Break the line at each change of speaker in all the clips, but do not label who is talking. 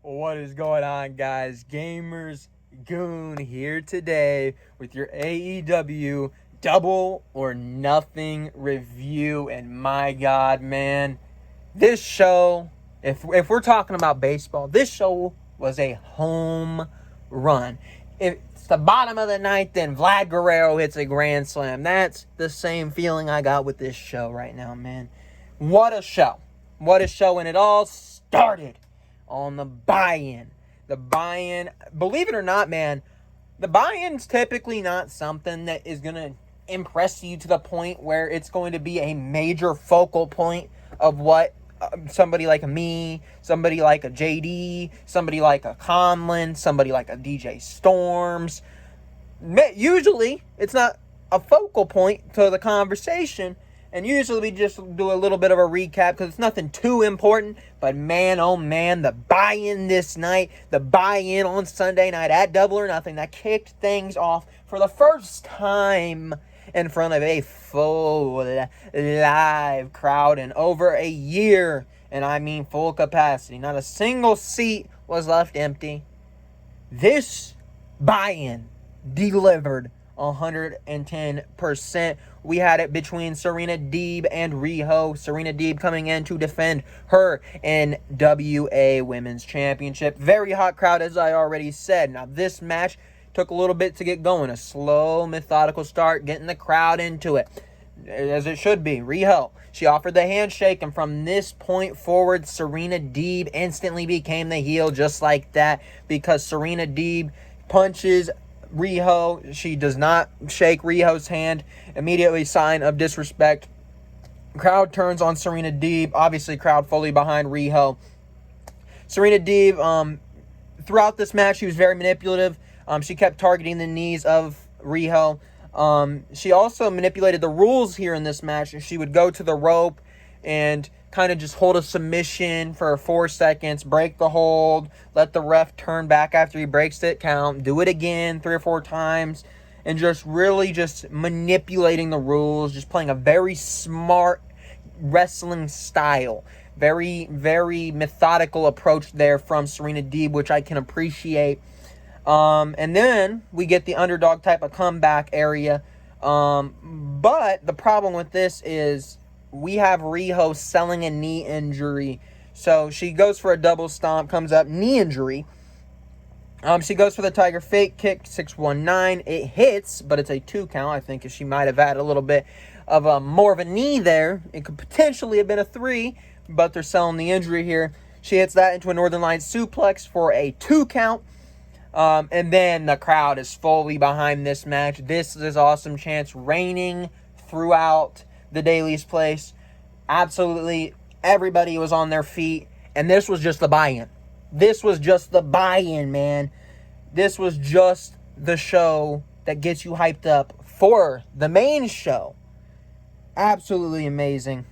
What is going on, guys? Gamers Goon here today with your AEW Double or Nothing review. And my God, man, this show, if we're talking about baseball, this show was a home run. If it's the bottom of the ninth, then Vlad Guerrero hits a grand slam. That's the same feeling I got with this show right now, man. What a show. What a show. And it all started on the buy-in. The buy-in, believe it or not, man, the buy-in's typically not something that is going to impress you to the point where it's going to be a major focal point of what somebody like me, somebody like a JD, somebody like a Conlon, somebody like a DJ Storms. Usually, it's not a focal point to the conversation. And usually we just do a little bit of a recap because it's nothing too important. But man, oh man, the buy-in this night, the buy-in on Sunday night at Double or Nothing, that kicked things off for the first time in front of a full live crowd in over a year. And I mean full capacity. Not a single seat was left empty. This buy-in delivered 110%. We had it between Serena Deeb and Riho. Serena Deeb coming in to defend her NWA Women's Championship. Very hot crowd, as I already said. Now, this match took a little bit to get going. A slow, methodical start, getting the crowd into it, as it should be. Riho, she offered the handshake, and from this point forward, Serena Deeb instantly became the heel just like that, because Serena Deeb punches Riho. She does not shake Riho's hand. Immediately sign of disrespect. Crowd turns on Serena Deeb. Obviously, crowd fully behind Riho. Serena Deeb, throughout this match, she was very manipulative. She kept targeting the knees of Riho. She also manipulated the rules here in this match. She would go to the rope and kind of just hold a submission for 4 seconds, break the hold, let the ref turn back after he breaks it, count, do it again 3 or 4 times, and just really just manipulating the rules, just playing a very smart wrestling style. Very, very methodical approach there from Serena Deeb, which I can appreciate. And then we get the underdog type of comeback area. But the problem with this is we have Riho selling a knee injury. So she goes for a double stomp, comes up, knee injury. She goes for the Tiger Fake Kick, 619. It hits, but it's a 2 count. I think if she might have had a little bit of more of a knee there, it could potentially have been a 3, but they're selling the injury here. She hits that into a Northern Lights suplex for a 2 count. And then the crowd is fully behind this match. This is Awesome Chance reigning throughout the Daily's Place. Absolutely everybody was on their feet, and this was just the buy-in. This was just the buy-in, man. This was just the show that gets you hyped up for the main show. Absolutely amazing.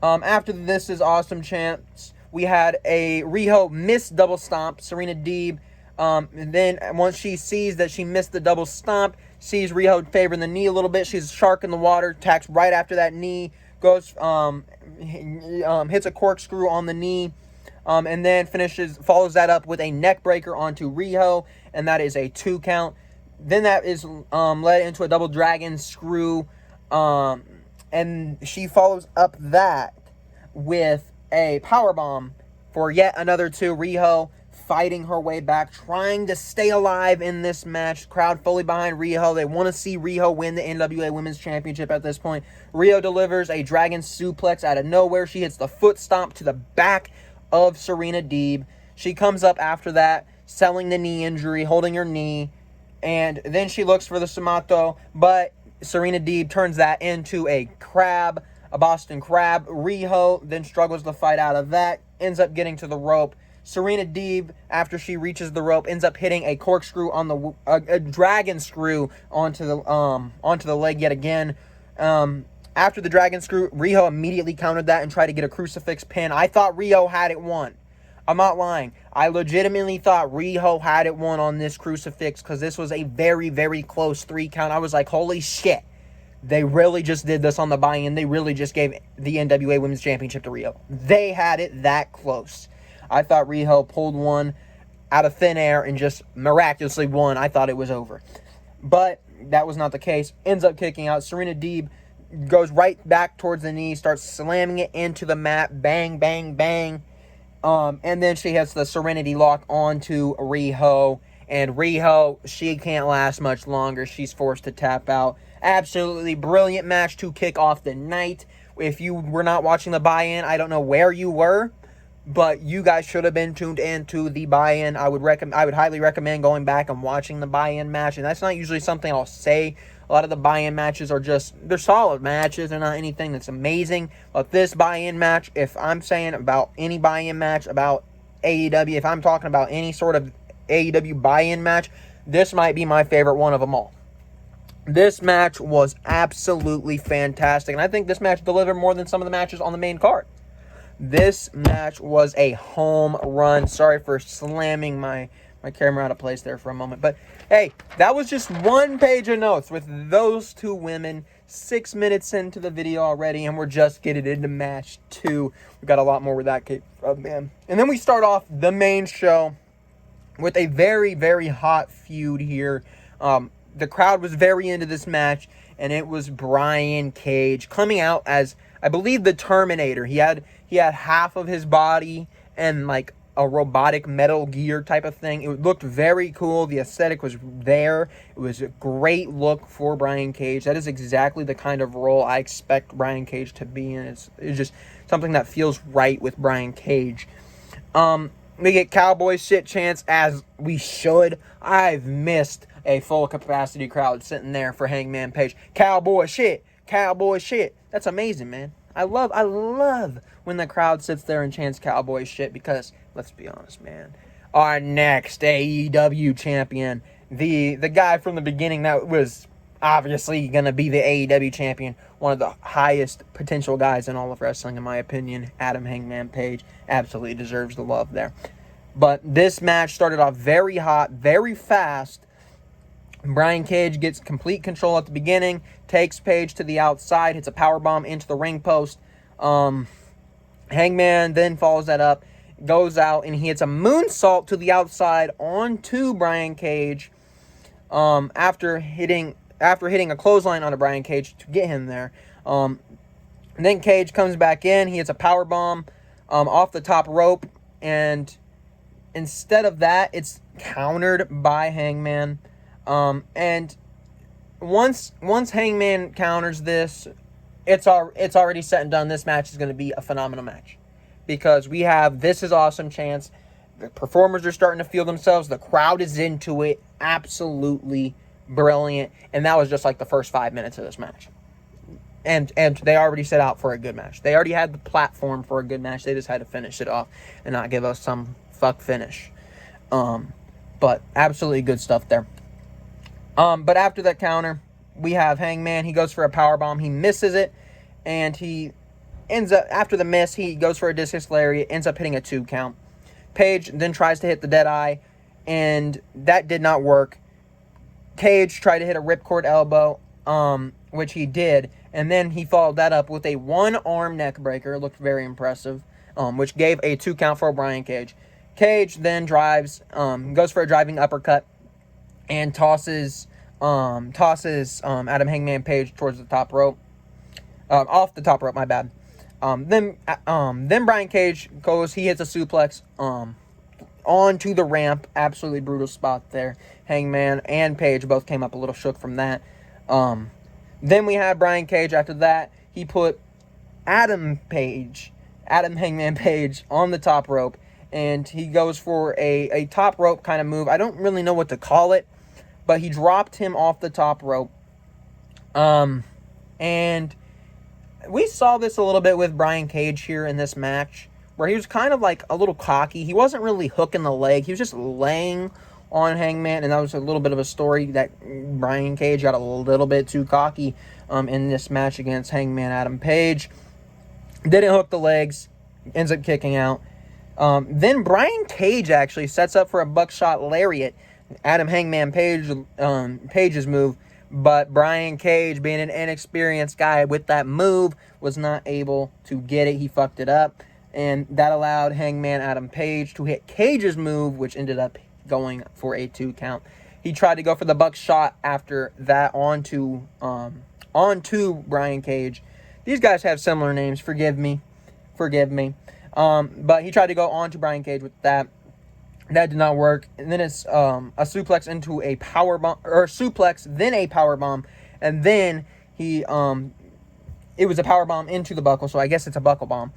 After this is Awesome Chance, we had a Riho missed double stomp. Serena Deeb, and then once she sees that she missed the double stomp, sees Riho favoring the knee a little bit. She's a shark in the water, attacks right after that knee, goes, hits a corkscrew on the knee, and then follows that up with a neck breaker onto Riho, and that is a 2 count. Then that is led into a double dragon screw, and she follows up that with a powerbomb for yet another 2. Riho fighting her way back, trying to stay alive in this match. Crowd fully behind Riho. They want to see Riho win the NWA Women's Championship at this point. Riho delivers a dragon suplex out of nowhere. She hits the foot stomp to the back of Serena Deeb. She comes up after that, selling the knee injury, holding her knee, and then she looks for the Sumato, but Serena Deeb turns that into a crab, a Boston Crab. Riho then struggles to fight out of that, ends up getting to the rope. Serena Deeb, after she reaches the rope, ends up hitting a corkscrew on a dragon screw onto the leg yet again. After the dragon screw, Riho immediately countered that and tried to get a crucifix pin. I thought Riho had it won. I'm not lying. I legitimately thought Riho had it won on this crucifix because this was a very, very close 3 count. I was like, holy shit. They really just did this on the buy-in. They really just gave the NWA Women's Championship to Riho. They had it that close. I thought Riho pulled one out of thin air and just miraculously won. I thought it was over. But that was not the case. Ends up kicking out. Serena Deeb goes right back towards the knee, starts slamming it into the mat. Bang, bang, bang. And then she hits the Serenity Lock onto Riho. And Riho, she can't last much longer. She's forced to tap out. Absolutely brilliant match to kick off the night. If you were not watching the buy-in, I don't know where you were, but you guys should have been tuned into the buy-in. I would highly recommend going back and watching the buy-in match. And that's not usually something I'll say. A lot of the buy-in matches are they're solid matches. They're not anything that's amazing. But this buy-in match, if I'm saying about any buy-in match about AEW, if I'm talking about any sort of AEW buy-in match, this might be my favorite one of them all. This match was absolutely fantastic, and I think this match delivered more than some of the matches on the main card. This match was a home run. Sorry for slamming my camera out of place there for a moment. But, hey, that was just one page of notes with those two women. 6 minutes into the video already, and we're just getting into match 2. We got a lot more with that, man. And then we start off the main show with a very, very hot feud here. The crowd was very into this match, and it was Brian Cage coming out as, I believe, the Terminator. He had half of his body and like a robotic Metal Gear type of thing. It looked very cool. The aesthetic was there. It was a great look for Brian Cage. That is exactly the kind of role I expect Brian Cage to be in. It's just something that feels right with Brian Cage. We get cowboy shit chants, as we should. I've missed a full capacity crowd sitting there for Hangman Page. Cowboy shit. Cowboy shit. That's amazing, man. I love when the crowd sits there and chants cowboy shit, because, let's be honest, man, our next AEW champion, the guy from the beginning that was obviously going to be the AEW champion, one of the highest potential guys in all of wrestling, in my opinion, Adam Hangman Page, absolutely deserves the love there. But this match started off very hot, very fast. Brian Cage gets complete control at the beginning, takes Page to the outside, hits a powerbomb into the ring post. Hangman then follows that up, goes out, and he hits a moonsault to the outside onto Brian Cage. After hitting a clothesline onto Brian Cage to get him there. And then Cage comes back in, he hits a powerbomb off the top rope, and instead of that, it's countered by Hangman. And once Hangman counters this, it's already set and done. This match is going to be a phenomenal match, because we have "This Is Awesome" chants. The performers are starting to feel themselves. The crowd is into it. Absolutely brilliant. And that was just like the first 5 minutes of this match. And they already set out for a good match. They already had the platform for a good match. They just had to finish it off and not give us some fuck finish. But absolutely good stuff there. But after that counter, we have Hangman. He goes for a powerbomb. He misses it. And he ends up, after the miss, he goes for a discus lariat. Ends up hitting a 2 count. Page then tries to hit the Deadeye, and that did not work. Cage tried to hit a ripcord elbow, which he did. And then he followed that up with a 1-arm neck breaker. It looked very impressive, which gave a 2 count for Brian Cage. Cage then goes for a driving uppercut, and tosses Adam Hangman Page towards the top rope. Off the top rope, my bad. Then Brian Cage he hits a suplex onto the ramp. Absolutely brutal spot there. Hangman and Page both came up a little shook from that. Then we had Brian Cage after that. He put Adam Hangman Page on the top rope, and he goes for a top rope kind of move. I don't really know what to call it, but he dropped him off the top rope. And we saw this a little bit with Brian Cage here in this match, where he was kind of like a little cocky. He wasn't really hooking the leg. He was just laying on Hangman, and that was a little bit of a story that Brian Cage got a little bit too cocky in this match against Hangman Adam Page. Didn't hook the legs, ends up kicking out. Then Brian Cage actually sets up for a buckshot lariat, Adam Hangman Page's move, but Brian Cage, being an inexperienced guy with that move, was not able to get it. He fucked it up, and that allowed Hangman Adam Page to hit Cage's move, which ended up going for a 2 count. He tried to go for the buckshot after that onto Brian Cage. These guys have similar names. Forgive me. But he tried to go on to Brian Cage with that. That did not work. And then it's a suplex into a power bomb, or suplex, then a power bomb, and then he it was a power bomb into the buckle, so I guess it's a buckle bomb.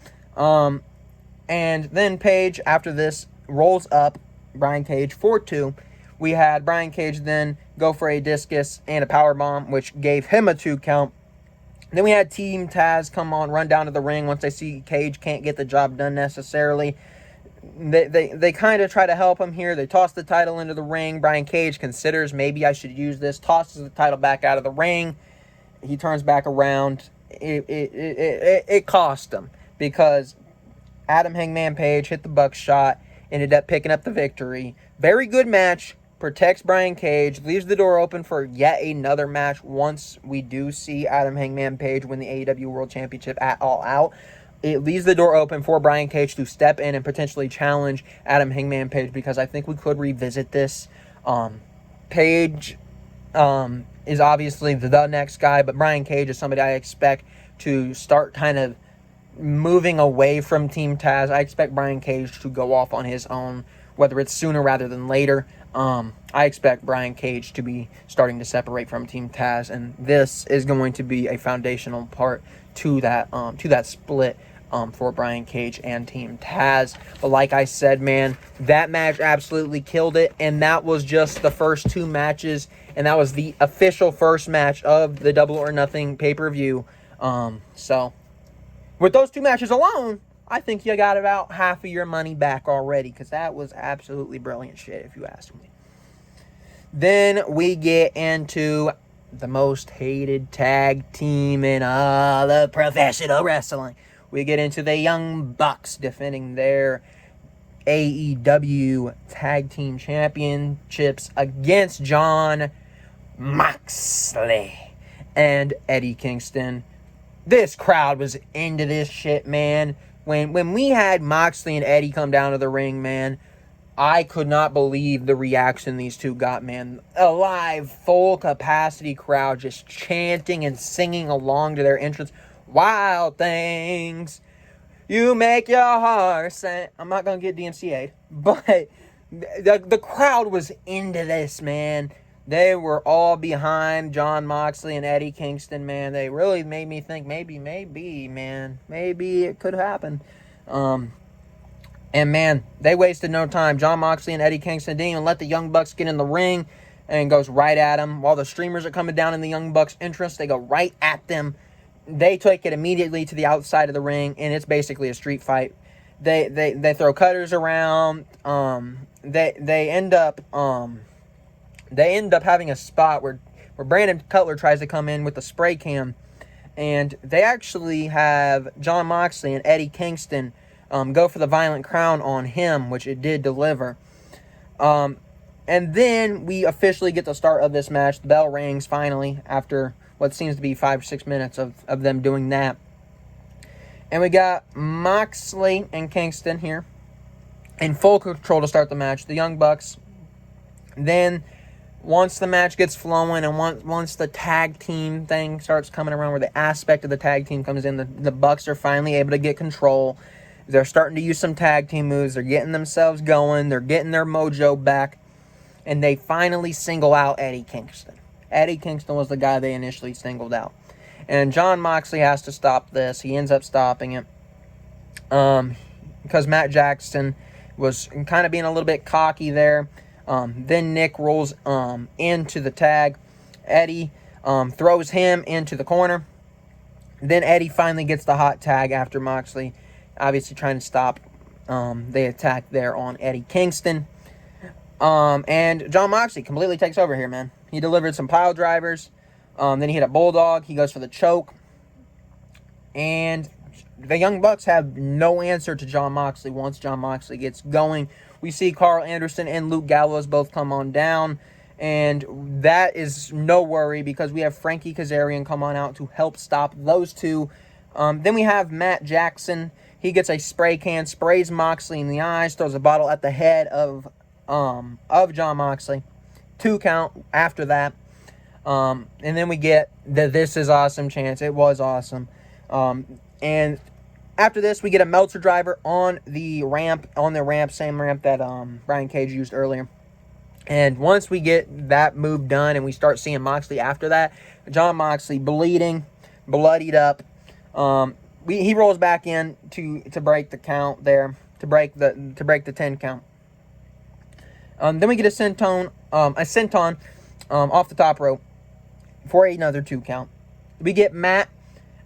And then Page after this rolls up Brian Cage for 2. We had Brian Cage then go for a discus and a power bomb, which gave him a 2 count. Then we had Team Taz come on, run down to the ring once they see Cage can't get the job done necessarily. They kind of try to help him here. They toss the title into the ring. Brian Cage considers, maybe I should use this. Tosses the title back out of the ring. He turns back around. It cost him because Adam Hangman Page hit the buckshot, ended up picking up the victory. Very good match. Protects Brian Cage. Leaves the door open for yet another match once we do see Adam Hangman Page win the AEW World Championship at All Out. It leaves the door open for Brian Cage to step in and potentially challenge Adam Hangman Page, because I think we could revisit this. Page is obviously the next guy, but Brian Cage is somebody I expect to start kind of moving away from Team Taz. I expect Brian Cage to go off on his own, whether it's sooner rather than later. I expect Brian Cage to be starting to separate from Team Taz, and this is going to be a foundational part to that split for Brian Cage and Team Taz. But like I said, man, that match absolutely killed it, and that was just the first 2 matches, and that was the official first match of the Double or Nothing pay-per-view. So with those 2 matches alone, I think you got about half of your money back already, because that was absolutely brilliant shit, if you ask me. Then we get into the most hated tag team in all of professional wrestling. We get into the Young Bucks defending their AEW Tag Team Championships against Jon Maxley and Eddie Kingston. This crowd was into this shit, man. When we had Moxley and Eddie come down to the ring, man, I could not believe the reaction these two got, man. A live, full capacity crowd just chanting and singing along to their entrance. Wild things you make your heart sing. I'm not going to get DMCA'd, but the crowd was into this, man. They were all behind Jon Moxley and Eddie Kingston, man. They really made me think maybe, man. Maybe it could happen. And, man, they wasted no time. Jon Moxley and Eddie Kingston didn't even let the Young Bucks get in the ring, and goes right at them. While the streamers are coming down in the Young Bucks' entrance, they go right at them. They take it immediately to the outside of the ring, and it's basically a street fight. They throw cutters around. They end up having a spot where Brandon Cutler tries to come in with a spray can, and they actually have Jon Moxley and Eddie Kingston go for the Violent Crown on him, which it did deliver. And then we officially get the start of this match. The bell rings finally after what seems to be 5 or 6 minutes of them doing that. And we got Moxley and Kingston here in full control to start the match. The Young Bucks. Then once the match gets flowing and once the tag team thing starts coming around, where the aspect of the tag team comes in, the Bucks are finally able to get control. They're starting to use some tag team moves. They're getting themselves going. They're getting their mojo back. And they finally single out Eddie Kingston. Eddie Kingston was the guy they initially singled out. And Jon Moxley has to stop this. He ends up stopping it. Because Matt Jackson was kind of being a little bit cocky there. Then Nick rolls into the tag. Eddie throws him into the corner. Then Eddie finally gets the hot tag after Moxley obviously trying to stop the attack there on Eddie Kingston. And Jon Moxley completely takes over here, man. He delivered some pile drivers. Then he hit a bulldog. He goes for the choke. And the Young Bucks have no answer to Jon Moxley once Jon Moxley gets going. We see Carl Anderson and Luke Gallows both come on down. And that is no worry because we have Frankie Kazarian come on out to help stop those two. Then we have Matt Jackson He gets a spray can, sprays Moxley in the eyes, throws a bottle at the head of Jon Moxley. 2 count after that. And then we get the "This is awesome" chance. It was awesome. And after this, we get a Meltzer driver on the ramp, same ramp that Brian Cage used earlier. And once we get that move done and we start seeing Moxley after that, Jon Moxley bleeding, bloodied up. He rolls back in to break the count there, to break the 10 count. Then we get a senton off the top rope for another 2 count. We get Matt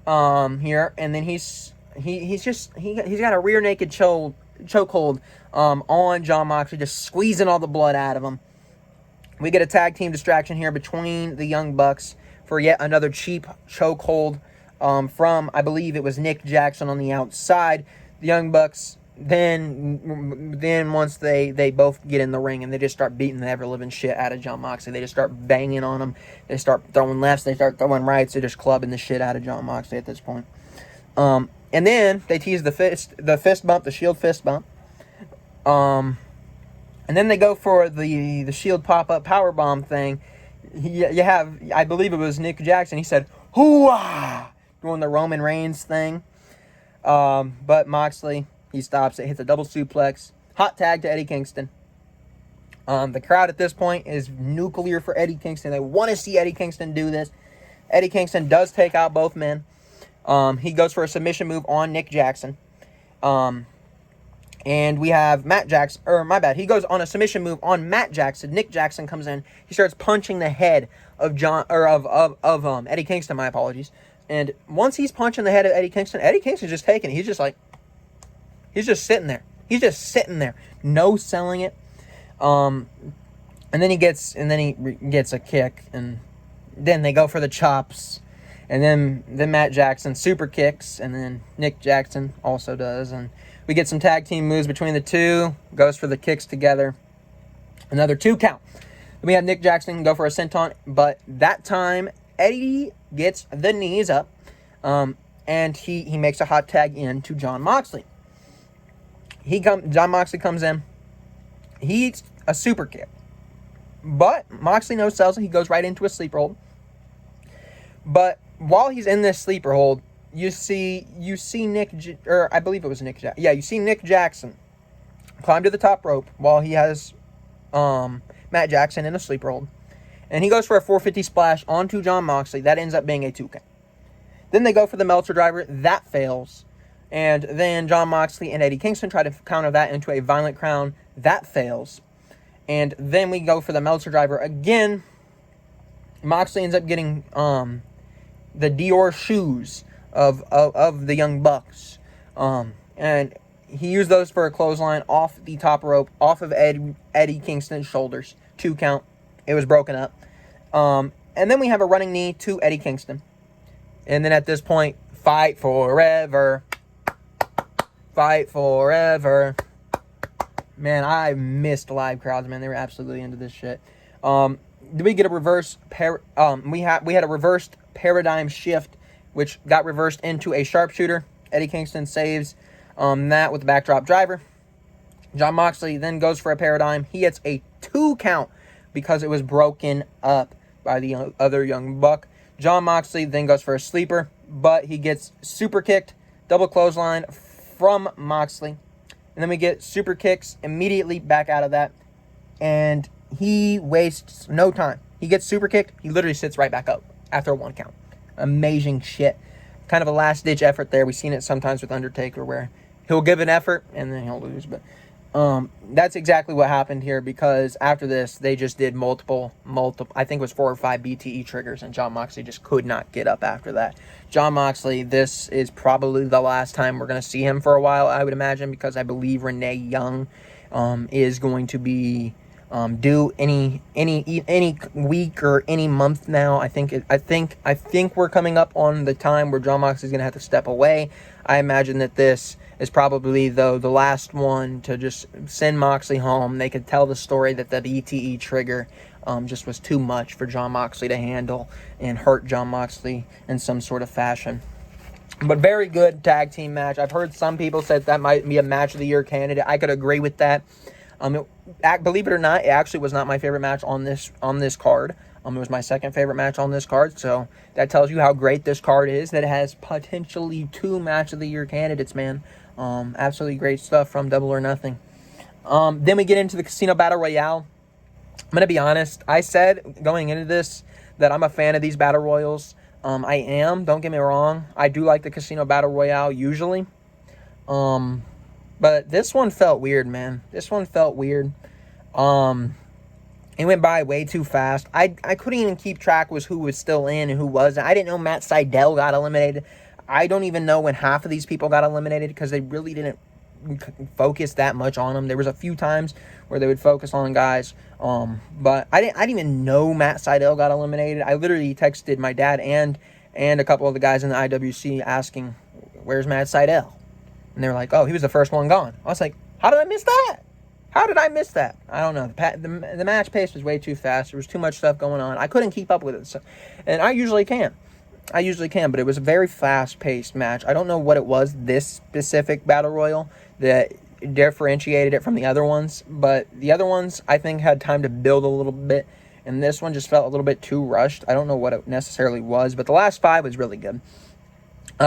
here, and then he's got a rear naked chokehold on Jon Moxley, just squeezing all the blood out of him. We get a tag team distraction here between the Young Bucks for yet another cheap chokehold from, I believe it was Nick Jackson on the outside. The Young Bucks then once they both get in the ring and they just start beating the ever-living shit out of Jon Moxley. They just start banging on him. They start throwing lefts. They start throwing rights. They're just clubbing the shit out of Jon Moxley at this point. And then they tease the fist bump, the Shield fist bump. And then they go for the Shield pop-up powerbomb thing. You have, I believe it was Nick Jackson. He said, "Hoo-ah!" doing the Roman Reigns thing. But Moxley, he stops it, hits a double suplex. Hot tag to Eddie Kingston. The crowd at this point is nuclear for Eddie Kingston. They want to see Eddie Kingston do this. Eddie Kingston does take out both men. He goes for a submission move on Nick Jackson. And we have Matt Jackson, he goes on a submission move on Matt Jackson. Nick Jackson comes in. He starts punching the head of Eddie Kingston, my apologies. And once he's punching the head of Eddie Kingston's just taking it. He's just sitting there. He's just sitting there. No selling it. And then he gets a kick, and then they go for the chops. And then Matt Jackson super kicks, and then Nick Jackson also does. And we get some tag team moves between the two. Goes for the kicks together. Another 2 count. Then we have Nick Jackson go for a senton, but that time Eddie gets the knees up, and he makes a hot tag in to Jon Moxley. Jon Moxley comes in. He eats a super kick, but Moxley no sells it. He goes right into a sleeper hold. But while he's in this sleeper hold, you see I believe it was Nick Jackson. Yeah, you see Nick Jackson climb to the top rope while he has Matt Jackson in a sleeper hold. And he goes for a 450 splash onto Jon Moxley. That ends up being a 2 count. Then they go for the Meltzer driver. That fails. And then Jon Moxley and Eddie Kingston try to counter that into a Violent Crown. That fails. And then we go for the Meltzer driver again. Moxley ends up getting the Dior shoes of the Young Bucks. And he used those for a clothesline off the top rope, off of Eddie Kingston's shoulders. 2 count. It was broken up. And then we have a running knee to Eddie Kingston. And then at this point, fight forever. Fight forever. Man, I missed live crowds, man. They were absolutely into this shit. Did we get a reverse? We had a reversed paradigm shift, which got reversed into a sharpshooter. Eddie Kingston saves that with the backdrop driver. Jon Moxley then goes for a paradigm. He gets a 2 count because it was broken up by the other Young Buck. Jon Moxley then goes for a sleeper, but he gets super kicked, double clothesline from Moxley. And then we get super kicks immediately back out of that. And he wastes no time. He gets super kicked. He literally sits right back up after a 1 count. Amazing shit. Kind of a last-ditch effort there. We've seen it sometimes with Undertaker where he'll give an effort and then he'll lose. But that's exactly what happened here, because after this, they just did multiple, I think it was 4 or 5 BTE triggers, and Jon Moxley just could not get up after that. Jon Moxley, this is probably the last time we're going to see him for a while, I would imagine, because I believe Renee Young is going to be due any week or any month now. I think we're coming up on the time where Jon Moxley's going to have to step away. I imagine that this is probably, though, the last one to just send Moxley home. They could tell the story that the BTE trigger just was too much for Jon Moxley to handle and hurt Jon Moxley in some sort of fashion. But very good tag team match. I've heard some people said that might be a match of the year candidate. I could agree with that. Believe it or not, it actually was not my favorite match on this card. It was my second favorite match on this card. So that tells you how great this card is. That it has potentially 2 match of the year candidates, man. Absolutely great stuff from Double or Nothing. Then we get into the Casino Battle Royale. I'm going to be honest. I said going into this that I'm a fan of these Battle Royals. I am. Don't get me wrong. I do like the Casino Battle Royale usually. But this one felt weird, man. This one felt weird. It went by way too fast. I couldn't even keep track with who was still in and who wasn't. I didn't know Matt Sydal got eliminated. I don't even know when half of these people got eliminated because they really didn't focus that much on them. There was a few times where they would focus on guys. But I didn't even know Matt Sydal got eliminated. I literally texted my dad and a couple of the guys in the IWC asking, "Where's Matt Sydal?" And they were like, "Oh, he was the first one gone." I was like, "How did I miss that? How did I miss that?" I don't know. The match pace was way too fast. There was too much stuff going on. I couldn't keep up with it. So, and I usually can. But it was a very fast-paced match. I don't know what it was, this specific Battle Royal, that differentiated it from the other ones. But the other ones, I think, had time to build a little bit. And this one just felt a little bit too rushed. I don't know what it necessarily was. But the last 5 was really good.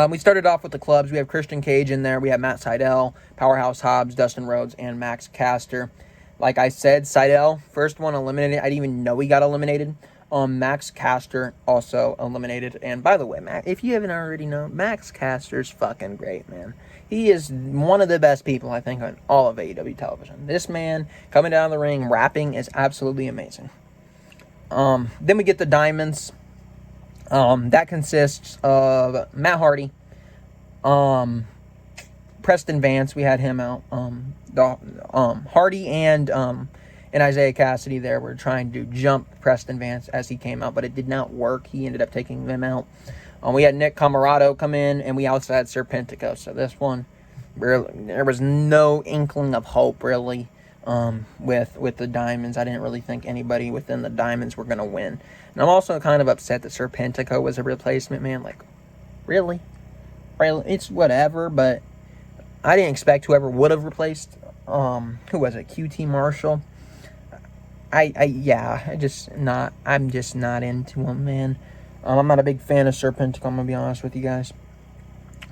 We started off with the clubs. We have Christian Cage in there. We have Matt Sydal, Powerhouse Hobbs, Dustin Rhodes, and Max Caster. Like I said, Sydal, first one eliminated. I didn't even know he got eliminated. Max Caster also eliminated. And by the way, if you haven't already known, Max Caster's fucking great, man. He is one of the best people, I think, on all of AEW television. This man coming down the ring, rapping is absolutely amazing. Then we get the Diamonds. That consists of Matt Hardy, Preston Vance, we had him out. Hardy and Isaiah Cassidy there were trying to jump Preston Vance as he came out, but it did not work. He ended up taking them out. We had Nick Camarado come in, and we also had Serpentico. So this one, really, there was no inkling of hope, really, with the Diamonds. I didn't really think anybody within the Diamonds were going to win. And I'm also kind of upset that Serpentico was a replacement, man. Like, really? It's whatever, but I didn't expect whoever would have replaced, who was it, QT Marshall? I'm just not into him, man. I'm not a big fan of Serpentico, I'm going to be honest with you guys.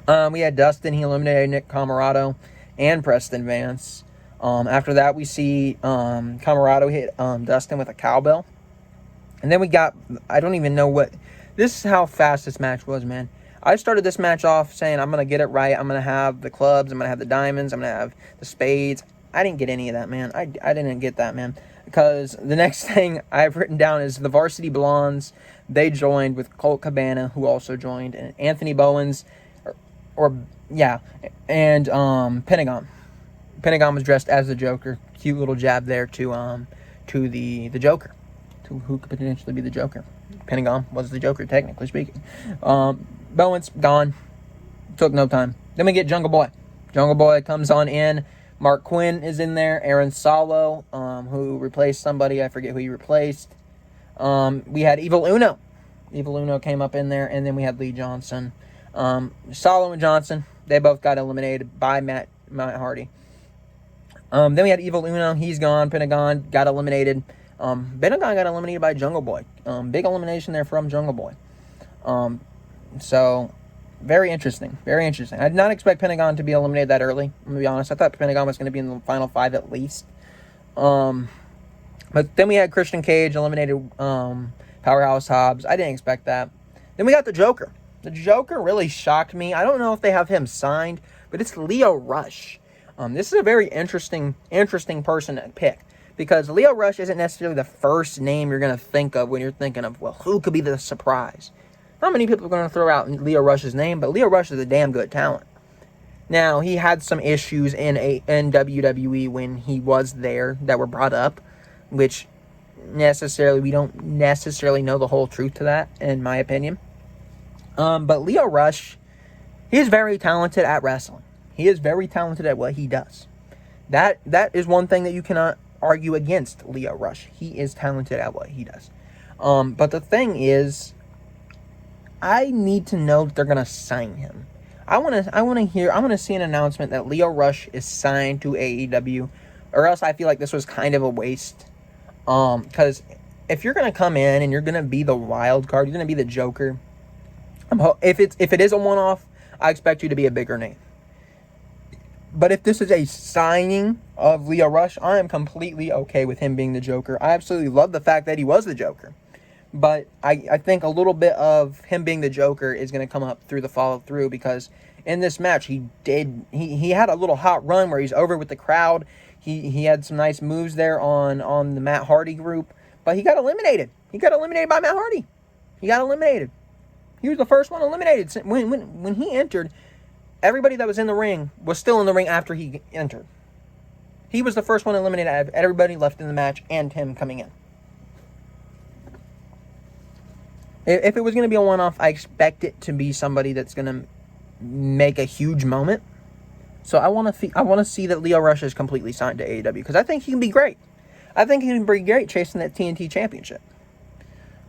We had Dustin. He eliminated Nick Camarado and Preston Vance. After that, we see Camarado hit Dustin with a cowbell. And then we got, I don't even know what, this is how fast this match was, man. I started this match off saying I'm going to get it right. I'm going to have the clubs. I'm going to have the diamonds. I'm going to have the spades. I didn't get any of that, man. I didn't get that, man. Because the next thing I've written down is the Varsity Blondes. They joined with Colt Cabana, who also joined, and Anthony Bowens, and Pentagon. Pentagon was dressed as the Joker. Cute little jab there to the Joker, to who could potentially be the Joker. Pentagon was the Joker, technically speaking. Bowens gone. Took no time. Then we get Jungle Boy. Jungle Boy comes on in. Mark Quinn is in there. Aaron Solo, who replaced somebody. I forget who he replaced. We had Evil Uno. Evil Uno came up in there. And then we had Lee Johnson. Solo and Johnson, they both got eliminated by Matt Hardy. Then we had Evil Uno. He's gone. Pentagon got eliminated. Pentagon got eliminated by Jungle Boy. Big elimination there from Jungle Boy. So, very interesting. Very interesting. I did not expect Pentagon to be eliminated that early. I'm going to be honest. I thought Pentagon was going to be in the final 5 at least. But then we had Christian Cage eliminated Powerhouse Hobbs. I didn't expect that. Then we got the Joker. The Joker really shocked me. I don't know if they have him signed, but it's Leo Rush. This is a very interesting person to pick. Because Leo Rush isn't necessarily the first name you're going to think of when you're thinking of, well, who could be the surprise? Not many people are going to throw out Leo Rush's name, but Leo Rush is a damn good talent. Now, he had some issues in WWE when he was there that were brought up, which we don't necessarily know the whole truth to that, in my opinion. But Leo Rush, he is very talented at wrestling. He is very talented at what he does. That is one thing that you cannot argue against Leo Rush. He is talented at what he does. But the thing is, I need to know that they're going to sign him. I want to see an announcement that Lio Rush is signed to AEW, or else I feel like this was kind of a waste. Because if you're gonna come in and you're gonna be the wild card, you're gonna be the Joker. If it is a one-off, I expect you to be a bigger name. But if this is a signing of Lio Rush, I am completely okay with him being the Joker. I absolutely love the fact that he was the Joker. But I think a little bit of him being the Joker is going to come up through the follow-through, because in this match, he had a little hot run where he's over with the crowd. He had some nice moves there on the Matt Hardy group, but he got eliminated. He got eliminated by Matt Hardy. He got eliminated. He was the first one eliminated. When he entered, everybody that was in the ring was still in the ring after he entered. He was the first one eliminated out of everybody left in the match and him coming in. If it was going to be a one-off, I expect it to be somebody that's going to make a huge moment. So I want to see that Lio Rush is completely signed to AEW, because I think he can be great. I think he can be great chasing that TNT championship.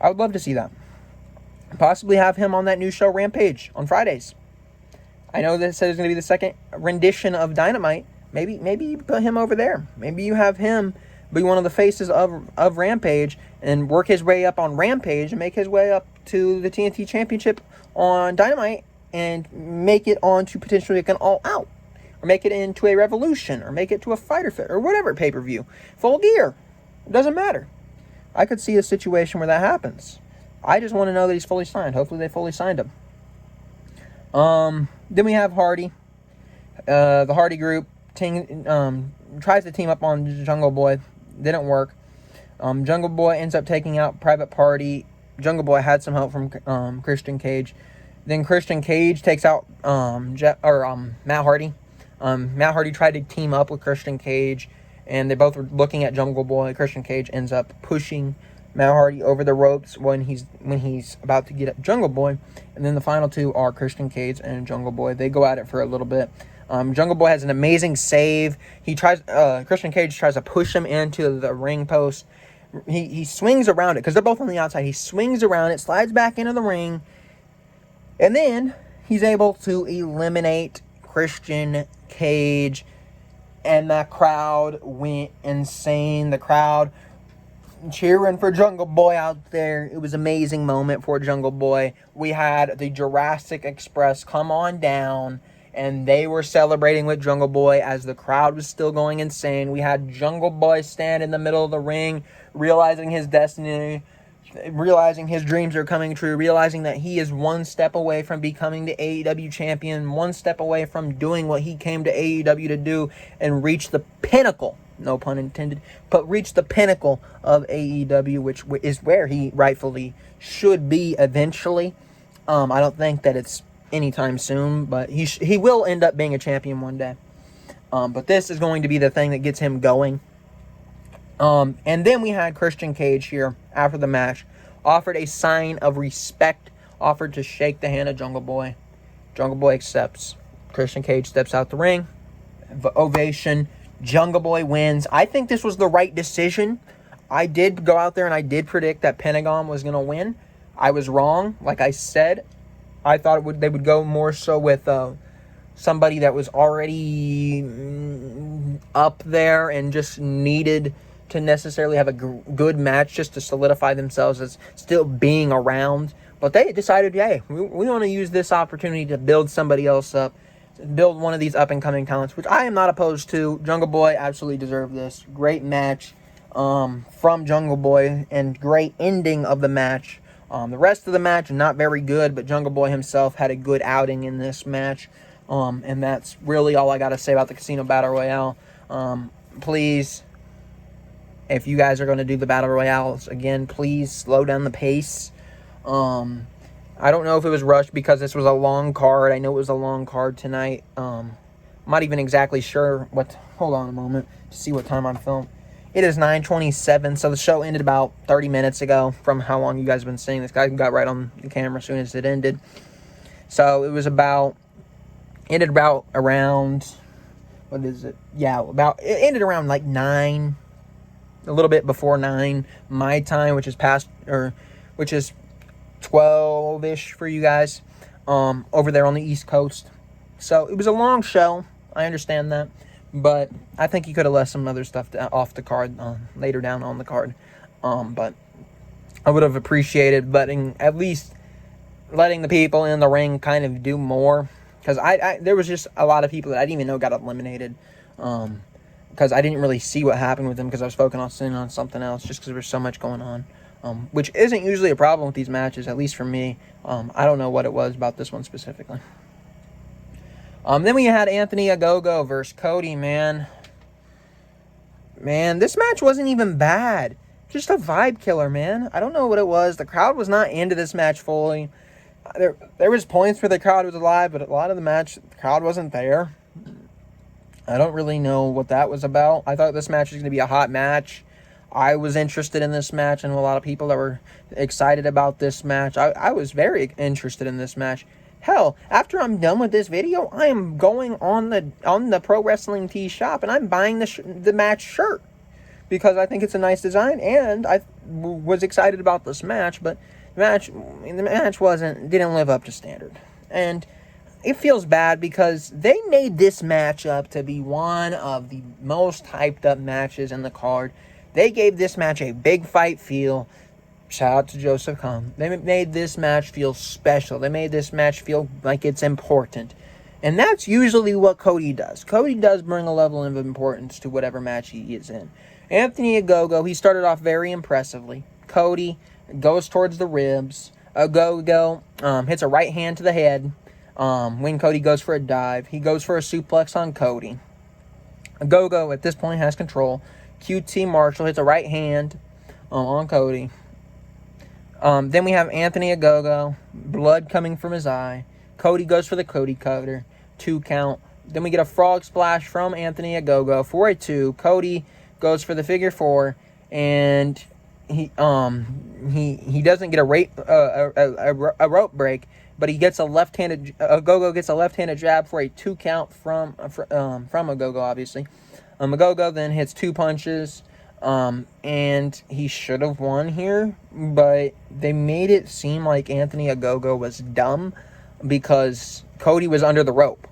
I would love to see that. Possibly have him on that new show Rampage on Fridays. I know that it says it's going to be the second rendition of Dynamite. Maybe you put him over there. Maybe you have him be one of the faces of Rampage and work his way up on Rampage and make his way up to the TNT Championship on Dynamite and make it on to potentially like an All Out, or make it into a Revolution, or make it to a Fighter Fit, or whatever pay-per-view. Full Gear. It doesn't matter. I could see a situation where that happens. I just want to know that he's fully signed. Hopefully they fully signed him. Then we have Hardy. The Hardy group tries to team up on Jungle Boy. Didn't work. Jungle Boy ends up taking out Private Party. Jungle Boy had some help from Christian Cage. Then Christian Cage takes out Matt Hardy. Matt Hardy tried to team up with Christian Cage, and they both were looking at Jungle Boy. Christian Cage ends up pushing Matt Hardy over the ropes when he's about to get at Jungle Boy. And then the final two are Christian Cage and Jungle Boy. They go at it for a little bit. Jungle Boy has an amazing save. Christian Cage tries to push him into the ring post. He swings around it, because they're both on the outside. He swings around it, slides back into the ring, and then he's able to eliminate Christian Cage, and that crowd went insane. The crowd cheering for Jungle Boy out there. It was an amazing moment for Jungle Boy. We had the Jurassic Express come on down, and they were celebrating with Jungle Boy as the crowd was still going insane. We had Jungle Boy stand in the middle of the ring, realizing his destiny, realizing his dreams are coming true, realizing that he is one step away from becoming the AEW champion, one step away from doing what he came to AEW to do and reach the pinnacle, no pun intended, but reach the pinnacle of AEW, which is where he rightfully should be eventually. I don't think that it's anytime soon, but he will end up being a champion one day. But this is going to be the thing that gets him going. And then we had Christian Cage here after the match, offered a sign of respect, offered to shake the hand of Jungle Boy. Jungle Boy accepts. Christian Cage steps out the ring. Ovation. Jungle Boy wins. I think this was the right decision. I did go out there and I did predict that Pentagon was going to win. I was wrong. Like I said, I thought they would go more so with somebody that was already up there and just needed to necessarily have a good match just to solidify themselves as still being around. But they decided, hey, we want to use this opportunity to build somebody else up, build one of these up-and-coming talents, which I am not opposed to. Jungle Boy absolutely deserved this. Great match from Jungle Boy, and great ending of the match. The rest of the match, not very good, but Jungle Boy himself had a good outing in this match. And that's really all I got to say about the Casino Battle Royale. Please, if you guys are going to do the Battle Royales again, please slow down the pace. I don't know if it was rushed because this was a long card. I know it was a long card tonight. I'm not even exactly sure what... Hold on a moment to see what time I'm filming. It is 9:27, so the show ended about 30 minutes ago from how long you guys have been seeing this. Guy got right on the camera as soon as it ended. So it was ended about around... What is it? Yeah, it ended around like 9, a little bit before 9 my time, which is 12-ish for you guys over there on the East Coast. So it was a long show. I understand that. But I think he could have left some other stuff off the card later down on the card. But I would have appreciated at least letting the people in the ring kind of do more. Because there was just a lot of people that I didn't even know got eliminated. Because I didn't really see what happened with them because I was focusing on something else just because there was so much going on. Which isn't usually a problem with these matches, at least for me. I don't know what it was about this one specifically. Then we had Anthony Ogogo versus Cody, man. Man, this match wasn't even bad. Just a vibe killer, man. I don't know what it was. The crowd was not into this match fully. There was points where the crowd was alive, but a lot of the match, the crowd wasn't there. I don't really know what that was about. I thought this match was going to be a hot match. I was interested in this match, and a lot of people that were excited about this match. I was very interested in this match. Hell, after I'm done with this video, I am going on the Pro Wrestling Tee shop, and I'm buying the match shirt because I think it's a nice design, and I was excited about this match, but the match didn't live up to standard. And it feels bad because they made this match up to be one of the most hyped up matches in the card. They gave this match a big fight feel. Shout out to Joseph Kahn. They made this match feel special. They made this match feel like it's important. And that's usually what Cody does. Cody does bring a level of importance to whatever match he is in. Anthony Ogogo, he started off very impressively. Cody goes towards the ribs. Ogogo hits a right hand to the head. When Cody goes for a dive, he goes for a suplex on Cody. Ogogo at this point has control. QT Marshall hits a right hand on Cody. Then we have Anthony Ogogo, blood coming from his eye. Cody goes for the Cody Cutter, 2 count. Then we get a frog splash from Anthony Ogogo for a 2. Cody goes for the figure 4, and he doesn't get a rope break, but he gets Ogogo gets a left-handed jab for a 2 count from Ogogo, obviously. Ogogo then hits 2 punches. And he should have won here, but they made it seem like Anthony Ogogo was dumb because Cody was under the rope.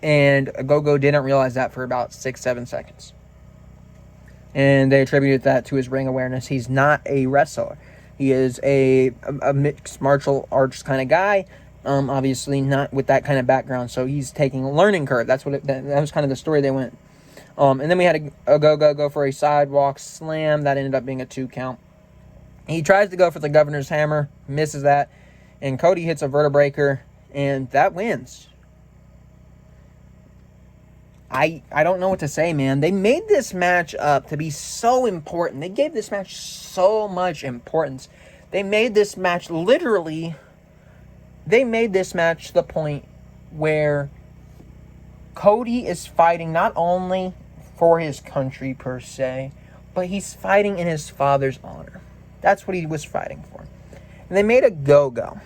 And Ogogo didn't realize that for about 6-7 seconds. And they attributed that to his ring awareness. He's not a wrestler. He is a mixed martial arts kind of guy. Obviously not with that kind of background, so he's taking a learning curve. That was kind of the story they went. And then we had Ogogo go for a sidewalk slam. That ended up being a 2 count. He tries to go for the governor's hammer, misses that, and Cody hits a vertebreaker, and that wins. I don't know what to say, man. They made this match up to be so important. They gave this match so much importance. They made this match to the point where Cody is fighting not only for his country per se, but he's fighting in his father's honor. That's what he was fighting for. And they made Ogogo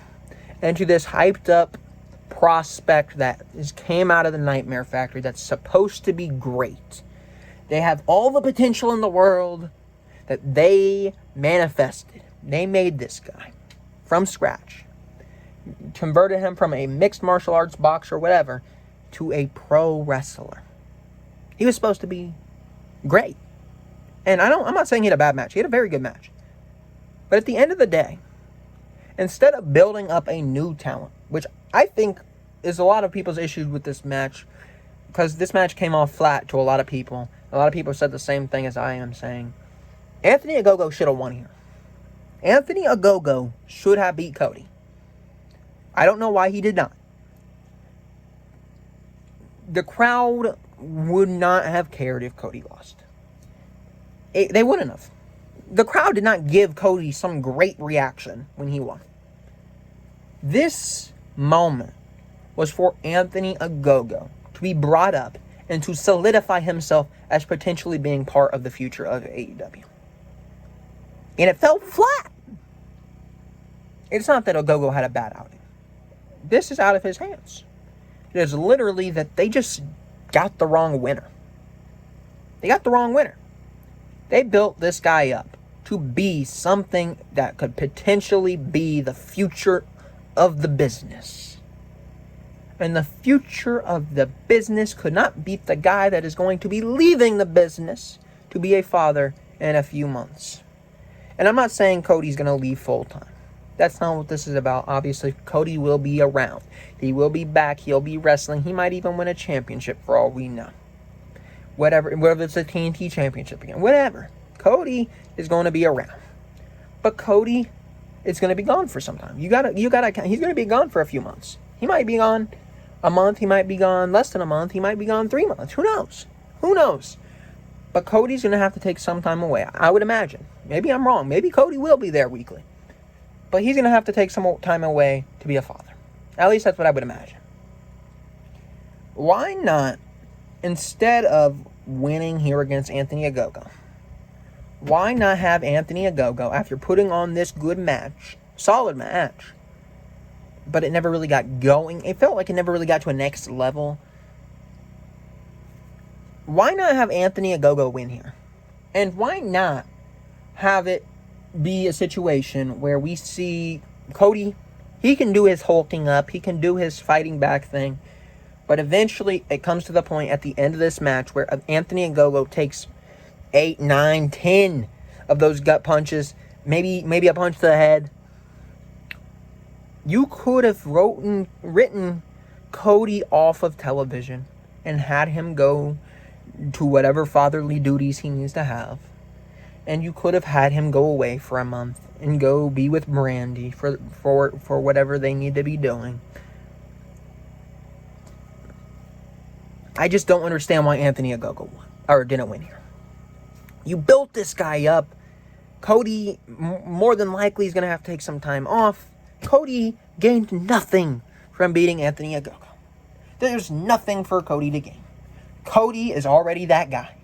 into this hyped up prospect that came out of the Nightmare Factory that's supposed to be great. They have all the potential in the world that they manifested. They made this guy from scratch, converted him from a mixed martial arts boxer, whatever, to a pro wrestler. He was supposed to be great. And I'm not saying he had a bad match. He had a very good match. But at the end of the day, instead of building up a new talent, which I think is a lot of people's issues with this match, because this match came off flat to a lot of people. A lot of people said the same thing as I am saying. Anthony Ogogo should have won here. Anthony Ogogo should have beat Cody. I don't know why he did not. The crowd would not have cared if Cody lost. They wouldn't have. The crowd did not give Cody some great reaction when he won. This moment was for Anthony Ogogo to be brought up and to solidify himself as potentially being part of the future of AEW. And it fell flat. It's not that Ogogo had a bad outing. This is out of his hands. It is literally that they just got the wrong winner. They got the wrong winner. They built this guy up to be something that could potentially be the future of the business. And the future of the business could not beat the guy that is going to be leaving the business to be a father in a few months. And I'm not saying Cody's going to leave full time. That's not what this is about. Obviously, Cody will be around. He will be back. He'll be wrestling. He might even win a championship for all we know. Whether it's a TNT championship again. Whatever. Cody is going to be around. But Cody is going to be gone for some time. He's going to be gone for a few months. He might be gone a month. He might be gone less than a month. He might be gone 3 months. Who knows? But Cody's going to have to take some time away. I would imagine. Maybe I'm wrong. Maybe Cody will be there weekly. But he's going to have to take some time away to be a father. At least that's what I would imagine. Why not, instead of winning here against Anthony Ogogo, why not have Anthony Ogogo, after putting on this good match, solid match, but it never really got going. It felt like it never really got to a next level. Why not have Anthony Ogogo win here? And why not have it be a situation where we see Cody, he can do his hulking up, he can do his fighting back thing, but eventually it comes to the point at the end of this match where Anthony Ogogo takes 8, 9, 10 of those gut punches, maybe a punch to the head. You could have written Cody off of television and had him go to whatever fatherly duties he needs to have. And you could have had him go away for a month and go be with Brandy for whatever they need to be doing. I just don't understand why Anthony Ogogo didn't win here. You built this guy up. Cody more than likely is going to have to take some time off. Cody gained nothing from beating Anthony Ogogo. There's nothing for Cody to gain. Cody is already that guy.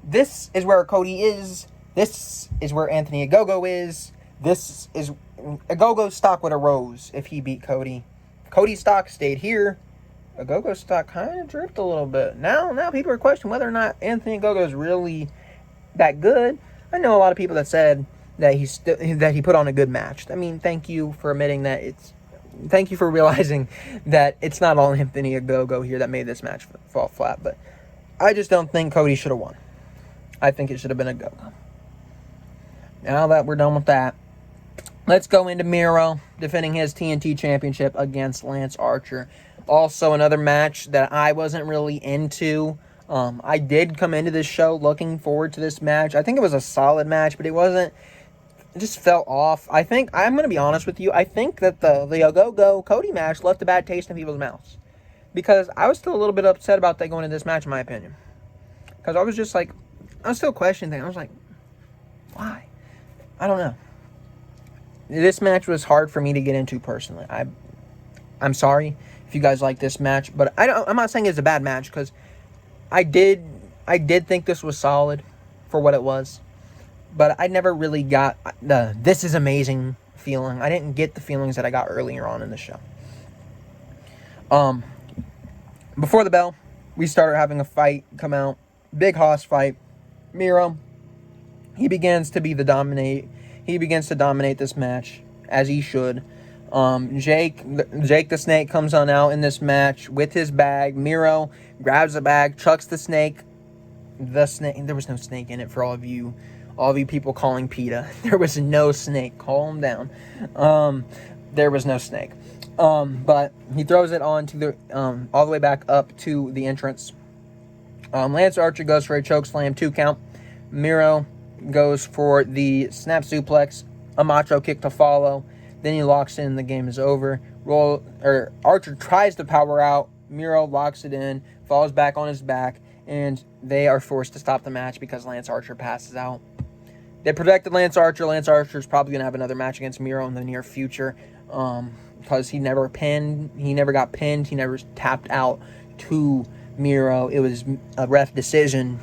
This is where Cody is. This is where Anthony Ogogo is. This is Ogogo's stock would have rose if he beat Cody. Cody's stock stayed here. Ogogo's stock kind of dripped a little bit. Now people are questioning whether or not Anthony Ogogo is really that good. I know a lot of people that said that he put on a good match. I mean, thank you for admitting that thank you for realizing that it's not all Anthony Ogogo here that made this match fall flat. But I just don't think Cody should have won. I think it should have been Ogogo. Now that we're done with that, let's go into Miro defending his TNT championship against Lance Archer. Also, another match that I wasn't really into. I did come into this show looking forward to this match. I think it was a solid match, but it wasn't. It just fell off. I'm going to be honest with you. I think that the Ogogo Cody match left a bad taste in people's mouths. Because I was still a little bit upset about that going into this match, in my opinion. Because I was just like, I was still questioning things. I was like, why? I don't know. This match was hard for me to get into personally. I'm sorry if you guys like this match, but I'm not saying it's a bad match because I did think this was solid for what it was, but I never really got the "this is amazing" feeling. I didn't get the feelings that I got earlier on in the show. Before the bell, we started having a fight come out. Big hoss fight. Miro, he begins to dominate this match, as he should. Jake the Snake comes on out in this match with his bag. Miro grabs the bag, chucks the snake. There was no snake in it for all of you people calling PETA. There was no snake. Calm down. There was no snake. But he throws it on to the all the way back up to the entrance. Lance Archer goes for a chokeslam 2 count. Miro goes for the snap suplex, a macho kick to follow. Then he locks in. The game is over. Archer tries to power out. Miro locks it in, falls back on his back, and they are forced to stop the match because Lance Archer passes out. They protected Lance Archer. Lance Archer's probably going to have another match against Miro in the near future because he never got pinned. He never tapped out to Miro. It was a ref decision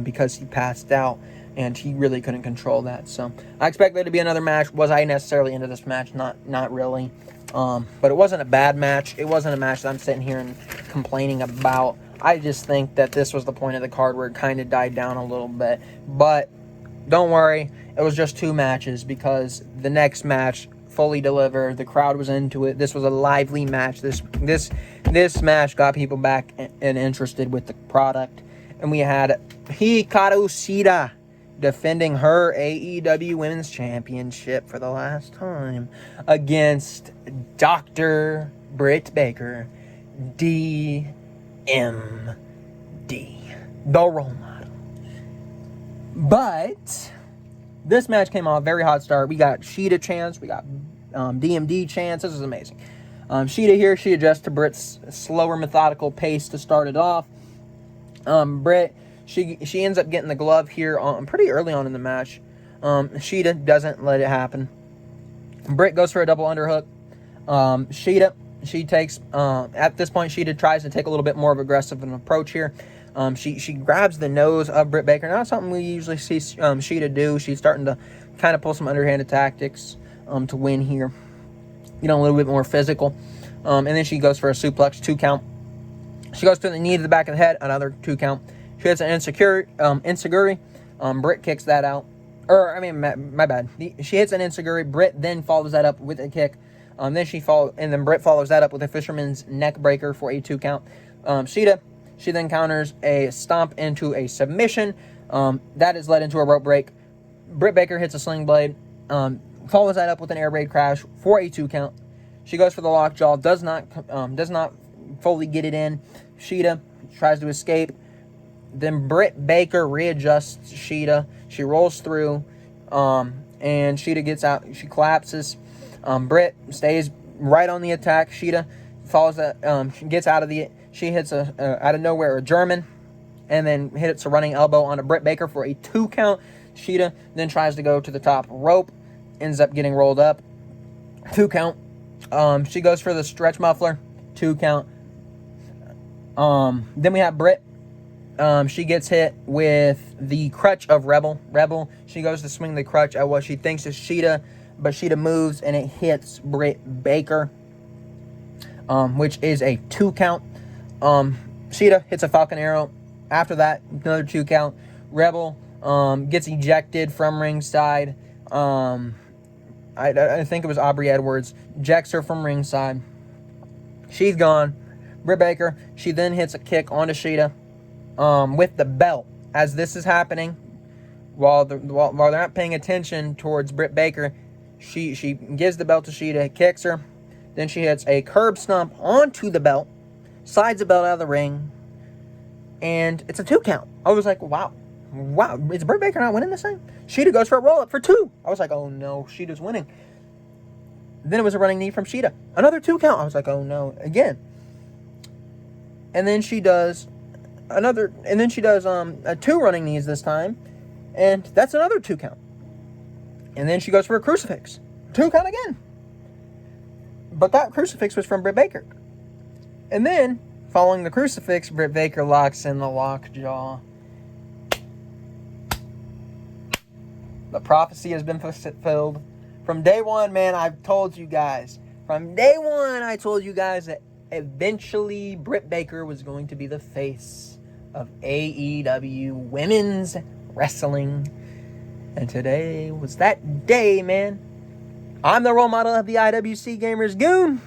because he passed out, and he really couldn't control that. So I expect there to be another match. Was I necessarily into this match? Not really. But it wasn't a bad match. It wasn't a match that I'm sitting here and complaining about. I just think that this was the point of the card where it kind of died down a little bit. But don't worry, it was just 2 matches because the next match fully delivered. The crowd was into it. This was a lively match. This match got people back and interested with the product. And we had Hikaru Shida defending her AEW Women's Championship for the last time against Dr. Britt Baker, DMD, the role model. But this match came off very hot start. We got Shida chants, we got DMD chants. This is amazing. Shida here, she adjusts to Britt's slower, methodical pace to start it off. Britt, she ends up getting the glove here pretty early on in the match. Shida doesn't let it happen. Britt goes for a double underhook. Shida, she takes, at this point, Shida tries to take a little bit more of aggressive an approach here. She grabs the nose of Britt Baker. Not something we usually see Shida do. She's starting to kind of pull some underhanded tactics to win here. A little bit more physical. And then she goes for a suplex, 2 count. She goes to the knee to the back of the head, another 2 count. She hits an ensiguri. Britt kicks that out. My bad. She hits an ensiguri. Britt then follows that up with a kick. Then Britt follows that up with a fisherman's neck breaker for a 2 count. Shida, she then counters a stomp into a submission. That is led into a rope break. Britt Baker hits a sling blade. Follows that up with an air raid crash for a 2 count. She goes for the lockjaw. Does not fully get it in. Shida tries to escape. Then Britt Baker readjusts Shida. She rolls through. And Shida gets out. She collapses. Britt stays right on the attack. Shida follows that. She gets out of the. She hits out of nowhere a German, and then hits a running elbow on a Britt Baker for a 2 count. Shida then tries to go to the top rope, ends up getting rolled up, 2 count. She goes for the stretch muffler, 2 count. Then we have Britt. She gets hit with the crutch of Rebel. She goes to swing the crutch at what she thinks is Shida, but Shida moves and it hits Britt Baker, which is a 2 count. Shida hits a Falcon Arrow. After that, another 2 count. Rebel gets ejected from ringside. I think it was Aubrey Edwards. Ejects her from ringside. She's gone. Britt Baker, she then hits a kick onto Shida with the belt. As this is happening, while they're not paying attention towards Britt Baker, she gives the belt to Shida, kicks her. Then she hits a curb stomp onto the belt, slides the belt out of the ring, and it's a 2 count. I was like, wow, is Britt Baker not winning this thing? Shida goes for a roll-up for 2. I was like, oh no, Shida's winning. Then it was a running knee from Shida. Another 2 count. I was like, oh no, again. And then she does a 2 running knees this time, and that's another 2 count. And then she goes for a crucifix. 2 count again. But that crucifix was from Britt Baker. And then, following the crucifix, Britt Baker locks in the lockjaw. The prophecy has been fulfilled. From day one, man, I've told you guys. From day one, I told you guys that eventually Britt Baker was going to be the face of AEW Women's Wrestling. And today was that day, man. I'm the role model of the IWC Gamers Goon.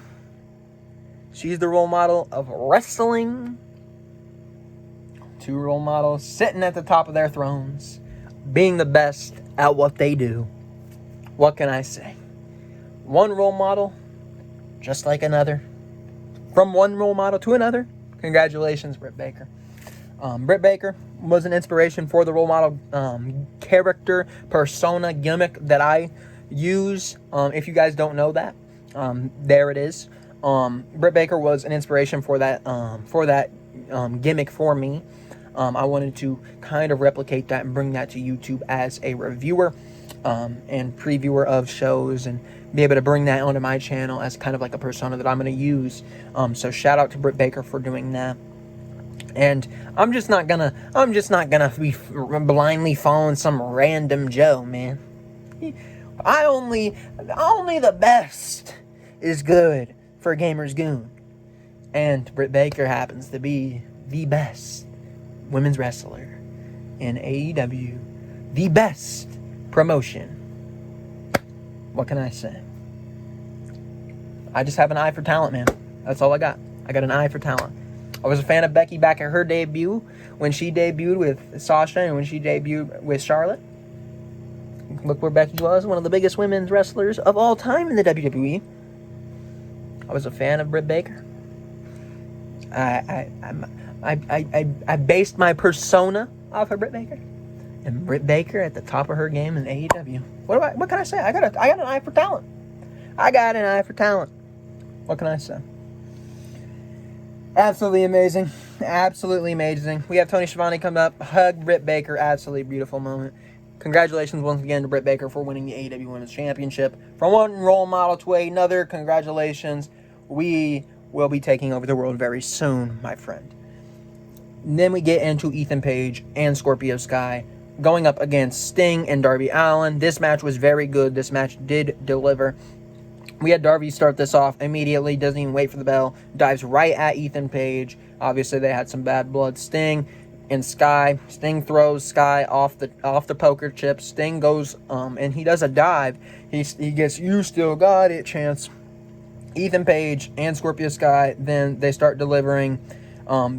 She's the role model of wrestling. 2 role models sitting at the top of their thrones, being the best at what they do. What can I say? One role model, just like another. From one role model to another. Congratulations, Britt Baker. Britt Baker was an inspiration for the role model character, persona, gimmick that I use. If you guys don't know that, there it is. Britt Baker was an inspiration for that gimmick for me. I wanted to kind of replicate that and bring that to YouTube as a reviewer and previewer of shows, and be able to bring that onto my channel as kind of like a persona that I'm going to use. So shout out to Britt Baker for doing that. And I'm just not gonna be blindly following some random Joe, man. Only the best is good for Gamers Goon. And Britt Baker happens to be the best women's wrestler in AEW. The best promotion. What can I say? I just have an eye for talent, man. That's all I got. I got an eye for talent. I was a fan of Becky back at her debut, when she debuted with Sasha and when she debuted with Charlotte. Look where Becky was, one of the biggest women's wrestlers of all time in the WWE. I was a fan of Britt Baker. I based my persona off of Britt Baker, and Britt Baker at the top of her game in AEW. What can I say? I got an eye for talent. I got an eye for talent. What can I say? Absolutely amazing. Absolutely amazing. We have Tony Schiavone come up, hug Britt Baker. Absolutely beautiful moment. Congratulations once again to Britt Baker for winning the AEW Women's Championship. From one role model to another, congratulations. We will be taking over the world very soon, my friend. And then we get into Ethan Page and Scorpio Sky going up against Sting and Darby Allin. This match was very good. This match did deliver. We had Darby start this off immediately, doesn't even wait for the bell, dives right at Ethan Page. Obviously, they had some bad blood. Sting and Sky. Sting throws Sky off the poker chip. Sting goes and he does a dive. He gets "you still got it" chance. Ethan Page and Scorpio Sky, then they start delivering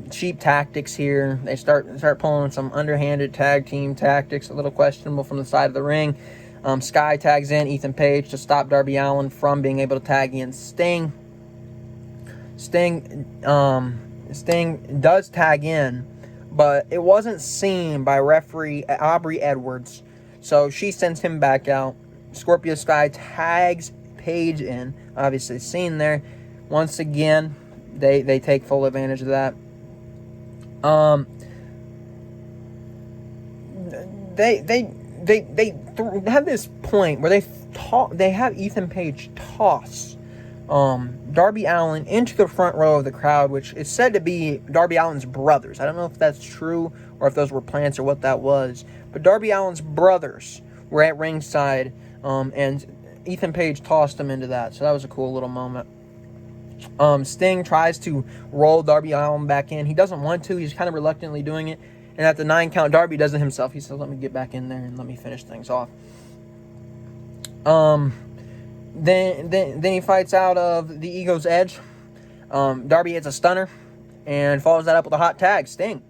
cheap tactics here. They start pulling some underhanded tag team tactics, a little questionable from the side of the ring. Sky tags in Ethan Page to stop Darby Allin from being able to tag in Sting. Sting does tag in, but it wasn't seen by referee Aubrey Edwards, so she sends him back out. Scorpio Sky tags Page in, obviously seen there. Once again, they take full advantage of that. They have this point where they have Ethan Page toss Darby Allin into the front row of the crowd, which is said to be Darby Allin's brothers. I don't know if that's true or if those were plants or what that was, but Darby Allin's brothers were at ringside, and Ethan Page tossed him into that, so that was a cool little moment. Sting tries to roll Darby Allin back in. He doesn't want to. He's kind of reluctantly doing it. And at the 9 count, Darby does it himself. He says, "Let me get back in there and let me finish things off." Then he fights out of the Ego's Edge. Darby hits a stunner and follows that up with a hot tag. Sting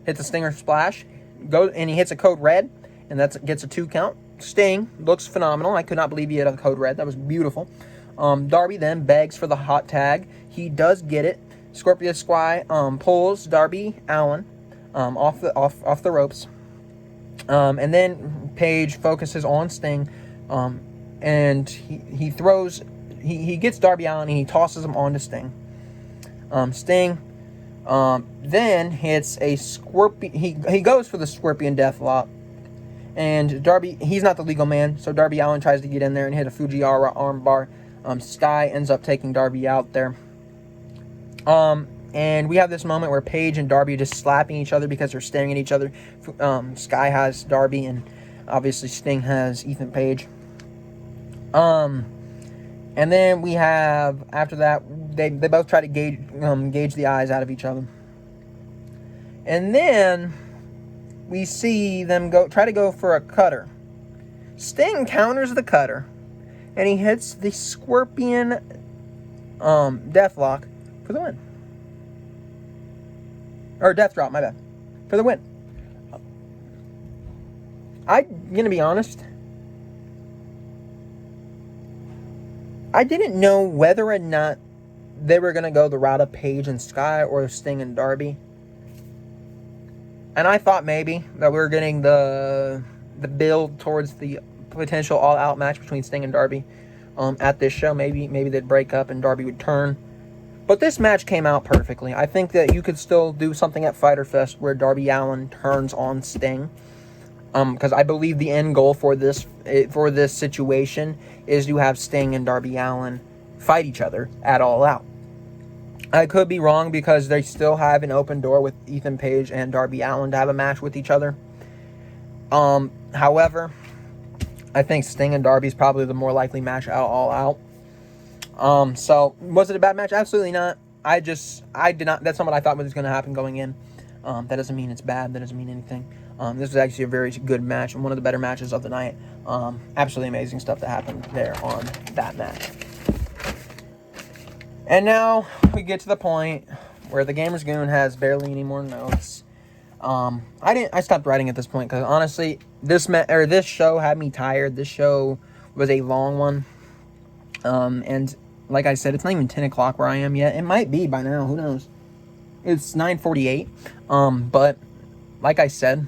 hits a stinger splash, and he hits a code red, and that gets a 2 count. Sting looks phenomenal. I could not believe he hit a code red. That was beautiful. Darby then begs for the hot tag. He does get it. Scorpio Sky pulls Darby Allin off the ropes, and then Page focuses on Sting, and he gets Darby Allin and he tosses him onto Sting. Sting then hits a scorpion. He goes for the Scorpion Deathlock, and Darby, he's not the legal man, so Darby Allin tries to get in there and hit a Fujiwara armbar. Sky ends up taking Darby out there. And we have this moment where Paige and Darby are just slapping each other because they're staring at each other. Sky has Darby, and obviously Sting has Ethan Page. And then we have, after that, they both try to gauge the eyes out of each other. And then we see them try to go for a cutter. Sting counters the cutter, and he hits the Scorpion Deathlock for the win. Or Death Drop, my bad. For the win. I'm going to be honest. I didn't know whether or not they were going to go the route of Paige and Sky or Sting and Darby. And I thought maybe that we were getting the build towards the potential all-out match between Sting and Darby at this show. Maybe they'd break up and Darby would turn. But this match came out perfectly. I think that you could still do something at Fyter Fest where Darby Allin turns on Sting. Because I believe the end goal for this situation is to have Sting and Darby Allin fight each other at All Out. I could be wrong because they still have an open door with Ethan Page and Darby Allin to have a match with each other. However, I think Sting and Darby is probably the more likely match at All Out. So, was it a bad match? Absolutely not. I did not, that's not what I thought was going to happen going in. That doesn't mean it's bad. That doesn't mean anything. This was actually a very good match and one of the better matches of the night. Absolutely amazing stuff that happened there on that match. And now we get to the point where the Gamer's Goon has barely any more notes. I stopped writing at this point because honestly, this show had me tired. This show was a long one. And like I said, it's not even 10 o'clock where I am yet. It might be by now. Who knows? It's 9:48. But like I said,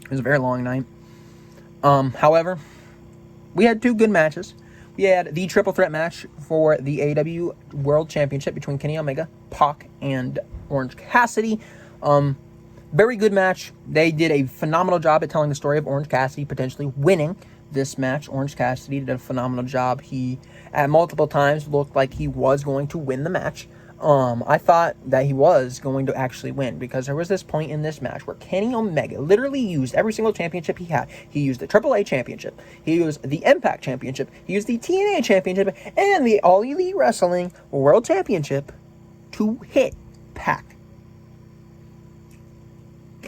it was a very long night. However, we had two good matches. We had the triple threat match for the AEW World Championship between Kenny Omega, Pac, and Orange Cassidy. Very good match. They did a phenomenal job at telling the story of Orange Cassidy potentially winning this match. Orange Cassidy did a phenomenal job. He, at multiple times, looked like he was going to win the match. I thought that he was going to actually win because there was this point in this match where Kenny Omega literally used every single championship he had. He used the AAA championship. He used the Impact championship. He used the TNA championship and the All Elite Wrestling World Championship to hit Pac.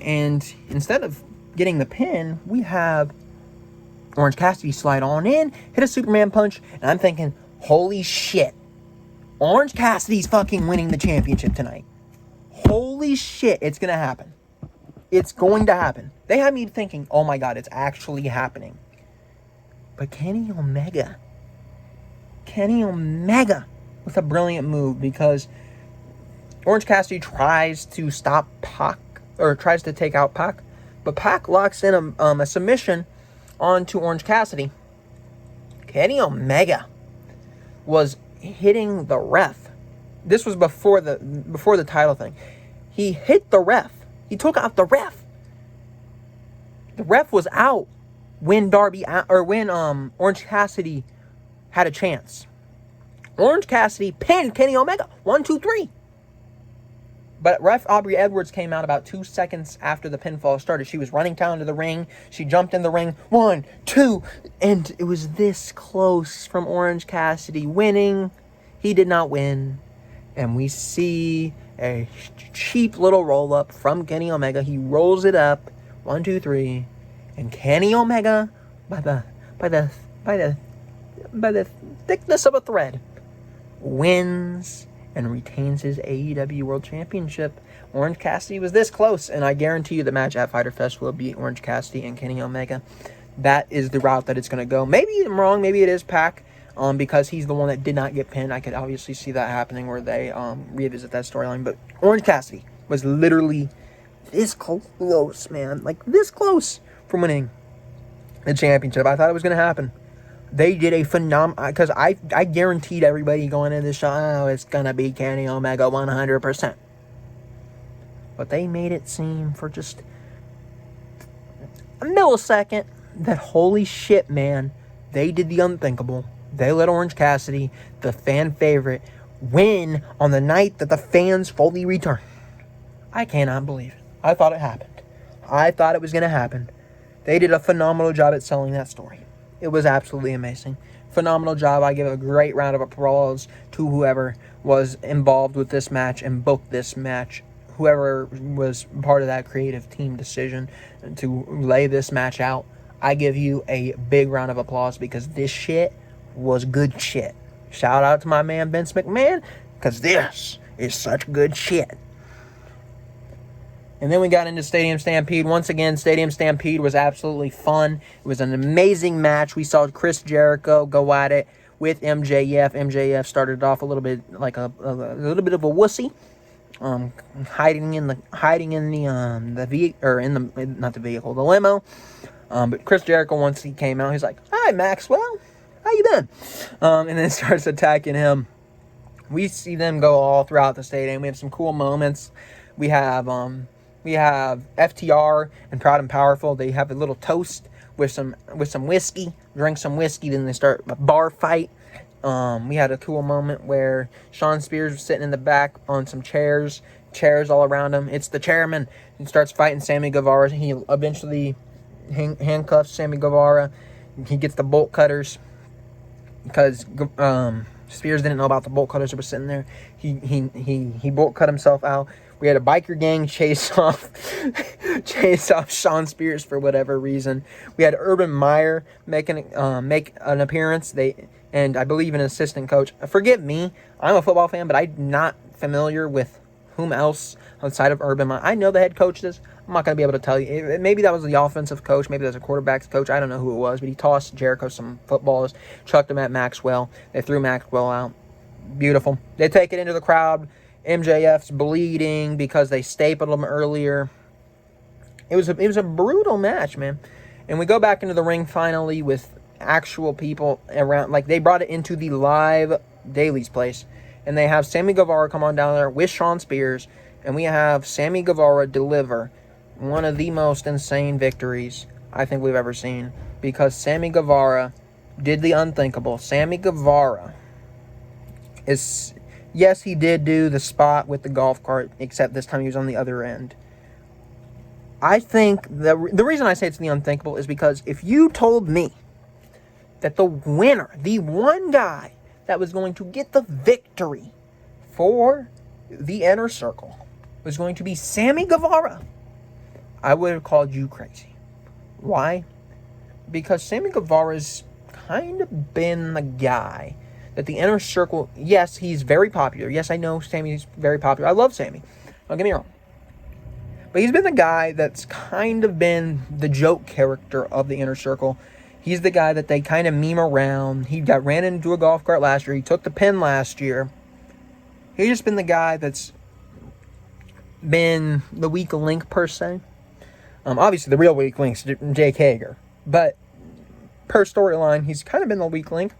And instead of getting the pin, we have Orange Cassidy slide on in, hit a Superman punch, and I'm thinking, holy shit. Orange Cassidy's fucking winning the championship tonight. Holy shit, it's going to happen. It's going to happen. They had me thinking, oh my god, it's actually happening. But Kenny Omega with a brilliant move because Orange Cassidy tries to stop Pac, or tries to take out Pac, but Pac locks in a submission onto Orange Cassidy. Kenny Omega was hitting the ref. This was before the title thing. He hit the ref. He took out the ref. The ref was out when Orange Cassidy had a chance. Orange Cassidy pinned Kenny Omega. 1, 2, 3. But ref Aubrey Edwards came out about 2 seconds after the pinfall started. She was running down to the ring. She jumped in the ring. 1, 2. And it was this close from Orange Cassidy winning. He did not win. And we see a cheap little roll-up from Kenny Omega. He rolls it up. 1, 2, 3. And Kenny Omega, by the thickness of a thread, wins and retains his AEW World Championship. Orange Cassidy was this close, and I guarantee you the match at Fyter Fest will be Orange Cassidy and Kenny Omega. That is the route that it's going to go. Maybe I'm wrong. Maybe it is Pac, because he's the one that did not get pinned. I could obviously see that happening where they revisit that storyline. But Orange Cassidy was literally this close, man. Like, this close from winning the championship. I thought it was going to happen. They did a phenomenal, because I guaranteed everybody going into the show, oh, it's going to be Kenny Omega 100%. But they made it seem for just a millisecond that, holy shit, man, they did the unthinkable. They let Orange Cassidy, the fan favorite, win on the night that the fans fully returned. I cannot believe it. I thought it happened. I thought it was going to happen. They did a phenomenal job at selling that story. It was absolutely amazing. Phenomenal job. I give a great round of applause to whoever was involved with this match and booked this match. Whoever was part of that creative team decision to lay this match out. I give you a big round of applause because this shit was good shit. Shout out to my man Vince McMahon, because this is such good shit. And then we got into Stadium Stampede. Once again, Stadium Stampede was absolutely fun. It was an amazing match. We saw Chris Jericho go at it with MJF. MJF started off a little bit like a little bit of a wussy, hiding in the limo. But Chris Jericho, once he came out, he's like, "Hi, Maxwell, how you been?" And then starts attacking him. We see them go all throughout the stadium. We have some cool moments. We have FTR and Proud and Powerful. They have a little toast with some whiskey. Drink some whiskey, then they start a bar fight. We had a cool moment where Shawn Spears was sitting in the back on some chairs all around him. It's the chairman. He starts fighting Sammy Guevara. He eventually handcuffs Sammy Guevara. He gets the bolt cutters because Spears didn't know about the bolt cutters that were sitting there. He bolt cut himself out. We had a biker gang chase off Shawn Spears for whatever reason. We had Urban Meyer make an appearance. and I believe an assistant coach. Forgive me, I'm a football fan, but I'm not familiar with whom else outside of Urban Meyer. I know the head coach is. I'm not going to be able to tell you. Maybe that was the offensive coach. Maybe that was a quarterback's coach. I don't know who it was, but he tossed Jericho some footballs, chucked them at Maxwell. They threw Maxwell out. Beautiful. They take it into the crowd. MJF's bleeding because they stapled him earlier. It was a brutal match, man. And we go back into the ring finally with actual people around. Like, they brought it into the live Daly's place. And they have Sammy Guevara come on down there with Shawn Spears. And we have Sammy Guevara deliver one of the most insane victories I think we've ever seen. Because Sammy Guevara did the unthinkable. Sammy Guevara is... Yes, he did do the spot with the golf cart, except this time he was on the other end. I think the reason I say it's the unthinkable is because if you told me that the winner, the one guy that was going to get the victory for the Inner Circle was going to be Sammy Guevara, I would have called you crazy. Why? Because Sammy Guevara's kind of been the guy that the Inner Circle, yes, he's very popular. Yes, I know Sammy's very popular. I love Sammy. Don't get me wrong. But he's been the guy that's kind of been the joke character of the Inner Circle. He's the guy that they kind of meme around. He ran into a golf cart last year. He took the pin last year. He's just been the guy that's been the weak link, per se. Obviously, the real weak link's Jake Hager. But per storyline, he's kind of been the weak link.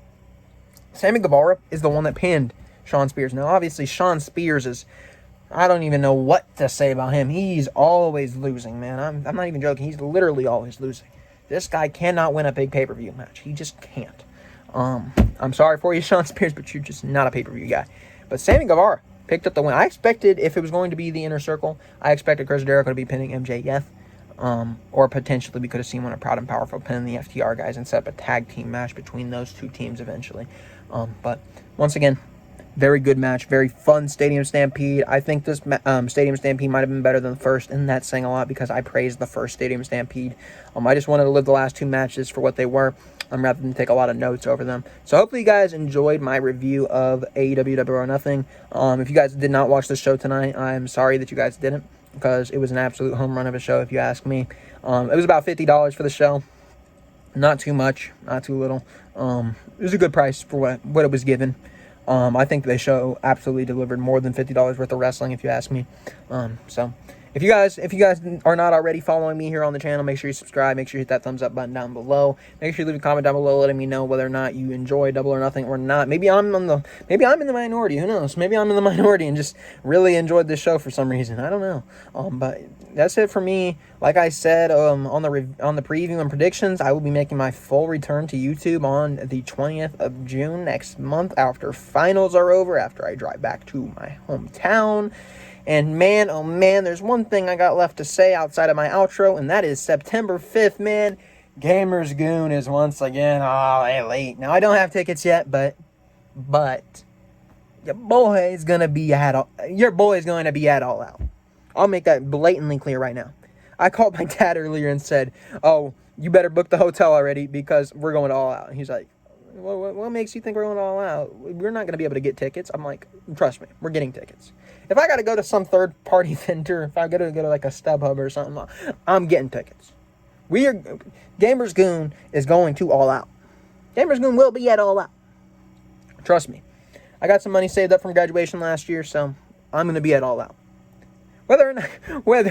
Sammy Guevara is the one that pinned Shawn Spears. Now, obviously, Shawn Spears is... I don't even know what to say about him. He's always losing, man. I'm not even joking. He's literally always losing. This guy cannot win a big pay-per-view match. He just can't. I'm sorry for you, Shawn Spears, but you're just not a pay-per-view guy. But Sammy Guevara picked up the win. I expected, if it was going to be the Inner Circle, I expected Chris Jericho to be pinning MJF. Or potentially we could have seen one of Proud and Powerful pin the FTR guys and set up a tag team match between those two teams eventually. But once again, very good match, very fun Stadium Stampede. I think this Stadium Stampede might have been better than the first, and that's saying a lot because I praised the first Stadium Stampede. I just wanted to live the last two matches for what they were, rather than take a lot of notes over them. So hopefully you guys enjoyed my review of AEW Double or Nothing. If you guys did not watch the show tonight, I'm sorry that you guys didn't, because it was an absolute home run of a show, if you ask me. It was about $50 for the show. Not too much, not too little. It was a good price for what it was given. I think the show absolutely delivered more than $50 worth of wrestling, if you ask me. So if you guys are not already following me here on the channel, make sure you subscribe. Make sure you hit that thumbs up button down below. Make sure you leave a comment down below letting me know whether or not you enjoy Double or Nothing or not. Maybe I'm in the minority. Who knows? Maybe I'm in the minority and just really enjoyed this show for some reason. I don't know. But that's it for me. Like I said, on the preview and predictions, I will be making my full return to YouTube on the 20th of June next month after finals are over, after I drive back to my hometown. And man, oh man, there's one thing I got left to say outside of my outro, and that is September 5th, man. Gamers Goon is once again late. Now, I don't have tickets yet, but your boy is going to be at All Out. I'll make that blatantly clear right now. I called my dad earlier and said, oh, you better book the hotel already because we're going to All Out. And he's like, what makes you think we're going to All Out? We're not going to be able to get tickets. I'm like, trust me, we're getting tickets. If I got to go to some third-party vendor, if I got to go to like a StubHub or something, I'm getting tickets. Gamers Goon is going to All Out. Gamers Goon will be at All Out. Trust me. I got some money saved up from graduation last year, so I'm going to be at All Out. Whether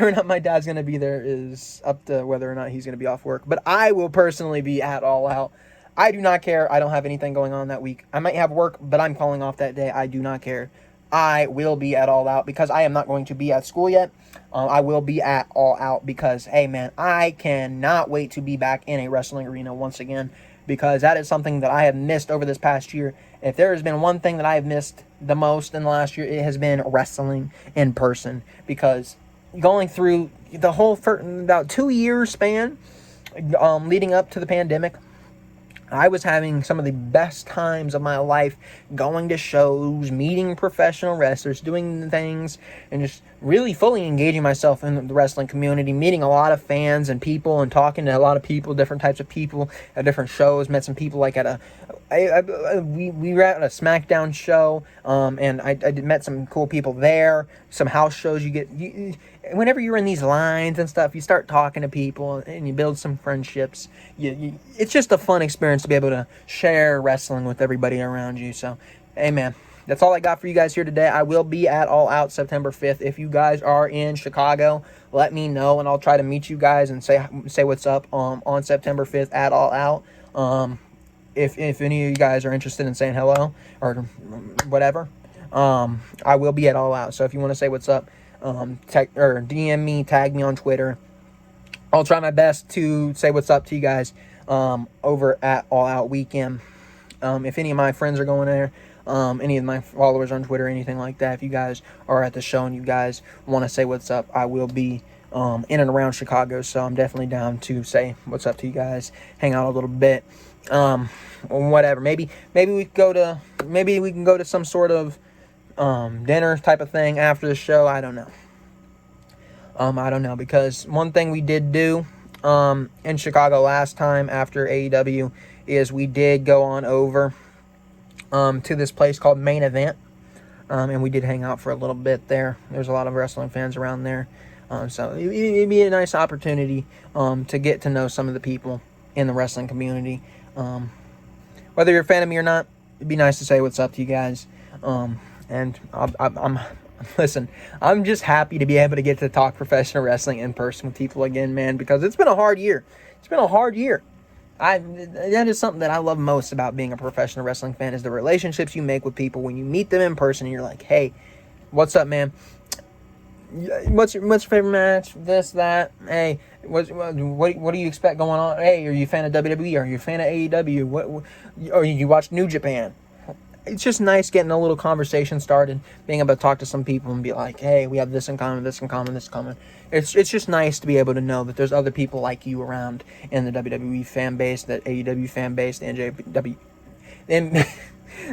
or not my dad's going to be there is up to whether or not he's going to be off work. But I will personally be at All Out. I do not care. I don't have anything going on that week. I might have work, but I'm calling off that day. I do not care. I will be at All Out because I am not going to be at school yet. I will be at All Out because, hey, man, I cannot wait to be back in a wrestling arena once again because that is something that I have missed over this past year. If there has been one thing that I have missed the most in the last year, it has been wrestling in person because going through the whole about 2 year span leading up to the pandemic, I was having some of the best times of my life, going to shows, meeting professional wrestlers, doing things, and just really fully engaging myself in the wrestling community, meeting a lot of fans and people, and talking to a lot of people, different types of people at different shows. Met some people like at we were at a SmackDown show, and I met some cool people there. Some house shows, whenever you're in these lines and stuff, you start talking to people and you build some friendships. It's just a fun experience to be able to share wrestling with everybody around you. So, hey man, that's all I got for you guys here today. I will be at All Out September 5th. If you guys are in Chicago, let me know and I'll try to meet you guys and say what's up on September 5th at All Out. If any of you guys are interested in saying hello or whatever, I will be at All Out. So if you want to say what's up, DM me, tag me on Twitter. I'll try my best to say what's up to you guys over at All Out Weekend. If any of my friends are going there, any of my followers on Twitter, anything like that, if you guys are at the show and you guys want to say what's up, I will be in and around Chicago, so I'm definitely down to say what's up to you guys, hang out a little bit, whatever. Maybe we can go to some sort of dinner type of thing after the show. I don't know, because one thing we did do in Chicago last time after AEW is we did go on over to this place called Main Event, and we did hang out for a little bit there. There's a lot of wrestling fans around there, so it'd be a nice opportunity to get to know some of the people in the wrestling community. Whether you're a fan of me or not, it'd be nice to say what's up to you guys. And listen, I'm just happy to be able to get to talk professional wrestling in person with people again, man, because it's been a hard year. That is something that I love most about being a professional wrestling fan, is the relationships you make with people when you meet them in person and you're like, hey, what's up, man? What's your favorite match? This, that. Hey, what do you expect going on? Hey, are you a fan of WWE? Are you a fan of AEW? Or you watch New Japan? It's just nice getting a little conversation started, being able to talk to some people and be like, hey, we have this in common, this in common, this in common. It's just nice to be able to know that there's other people like you around in the WWE fan base, the AEW fan base, the NJPW, the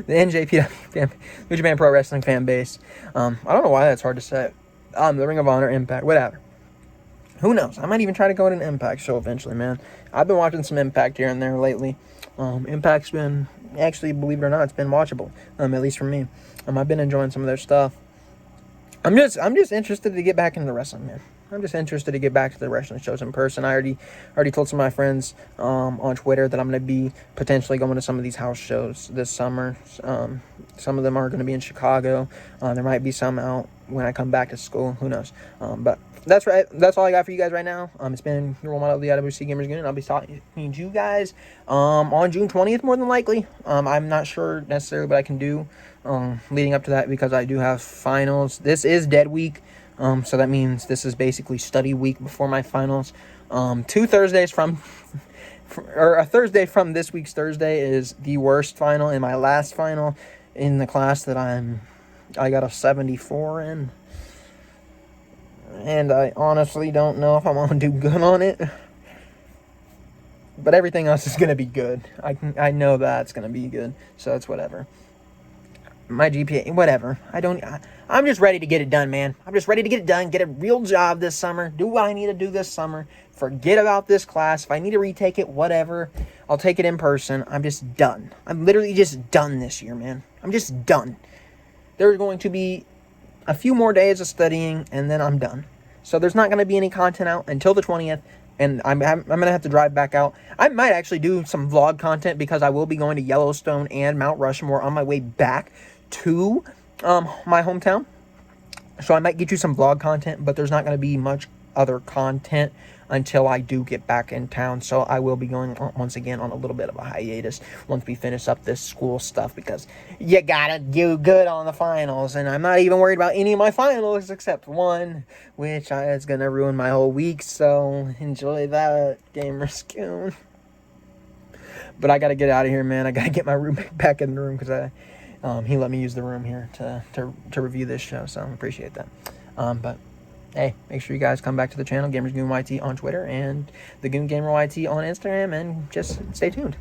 NJPW fan, New Japan Pro Wrestling fan base. I don't know why that's hard to say. The Ring of Honor, Impact, whatever. Who knows? I might even try to go to an Impact show eventually, man. I've been watching some Impact here and there lately. Impact's been, actually, believe it or not, it's been watchable, at least for me. I've been enjoying some of their stuff. I'm just interested to get back into wrestling, man. I'm just interested to get back to the wrestling shows in person. I already told some of my friends on Twitter that I'm going to be potentially going to some of these house shows this summer. Some of them are going to be in Chicago. There might be some out when I come back to school. Who knows? But that's right. That's all I got for you guys right now. It's been your role model of the IWC Gamers Goon, and I'll be talking to you guys on June 20th, more than likely. I'm not sure necessarily what I can do leading up to that, because I do have finals. This is dead week. So that means this is basically study week before my finals. 2 Thursdays or a Thursday from this week's Thursday is the worst final, and my last final in the class that I got a 74 in. And I honestly don't know if I'm going to do good on it. But everything else is going to be good. I know that's going to be good. So it's whatever. My GPA, whatever. I'm just ready to get it done, man. I'm just ready to get it done, get a real job this summer, do what I need to do this summer, forget about this class. If I need to retake it, whatever, I'll take it in person. I'm just done. I'm literally just done this year, man. I'm just done. There's going to be a few more days of studying, and then I'm done. So there's not going to be any content out until the 20th, and I'm going to have to drive back out. I might actually do some vlog content, because I will be going to Yellowstone and Mount Rushmore on my way back to my hometown. So I might get you some vlog content, but there's not going to be much other content until I do get back in town. So I will be going once again on a little bit of a hiatus once we finish up this school stuff, because you gotta do good on the finals, and I'm not even worried about any of my finals except one, which is gonna ruin my whole week. So enjoy that, Gamer's Goon. But I gotta get out of here, man. I gotta get my roommate back in the room, because he let me use the room here to review this show, so I appreciate that. But hey, make sure you guys come back to the channel, Gamers Goon YT on Twitter, and the Goon Gamer YT on Instagram, and just stay tuned.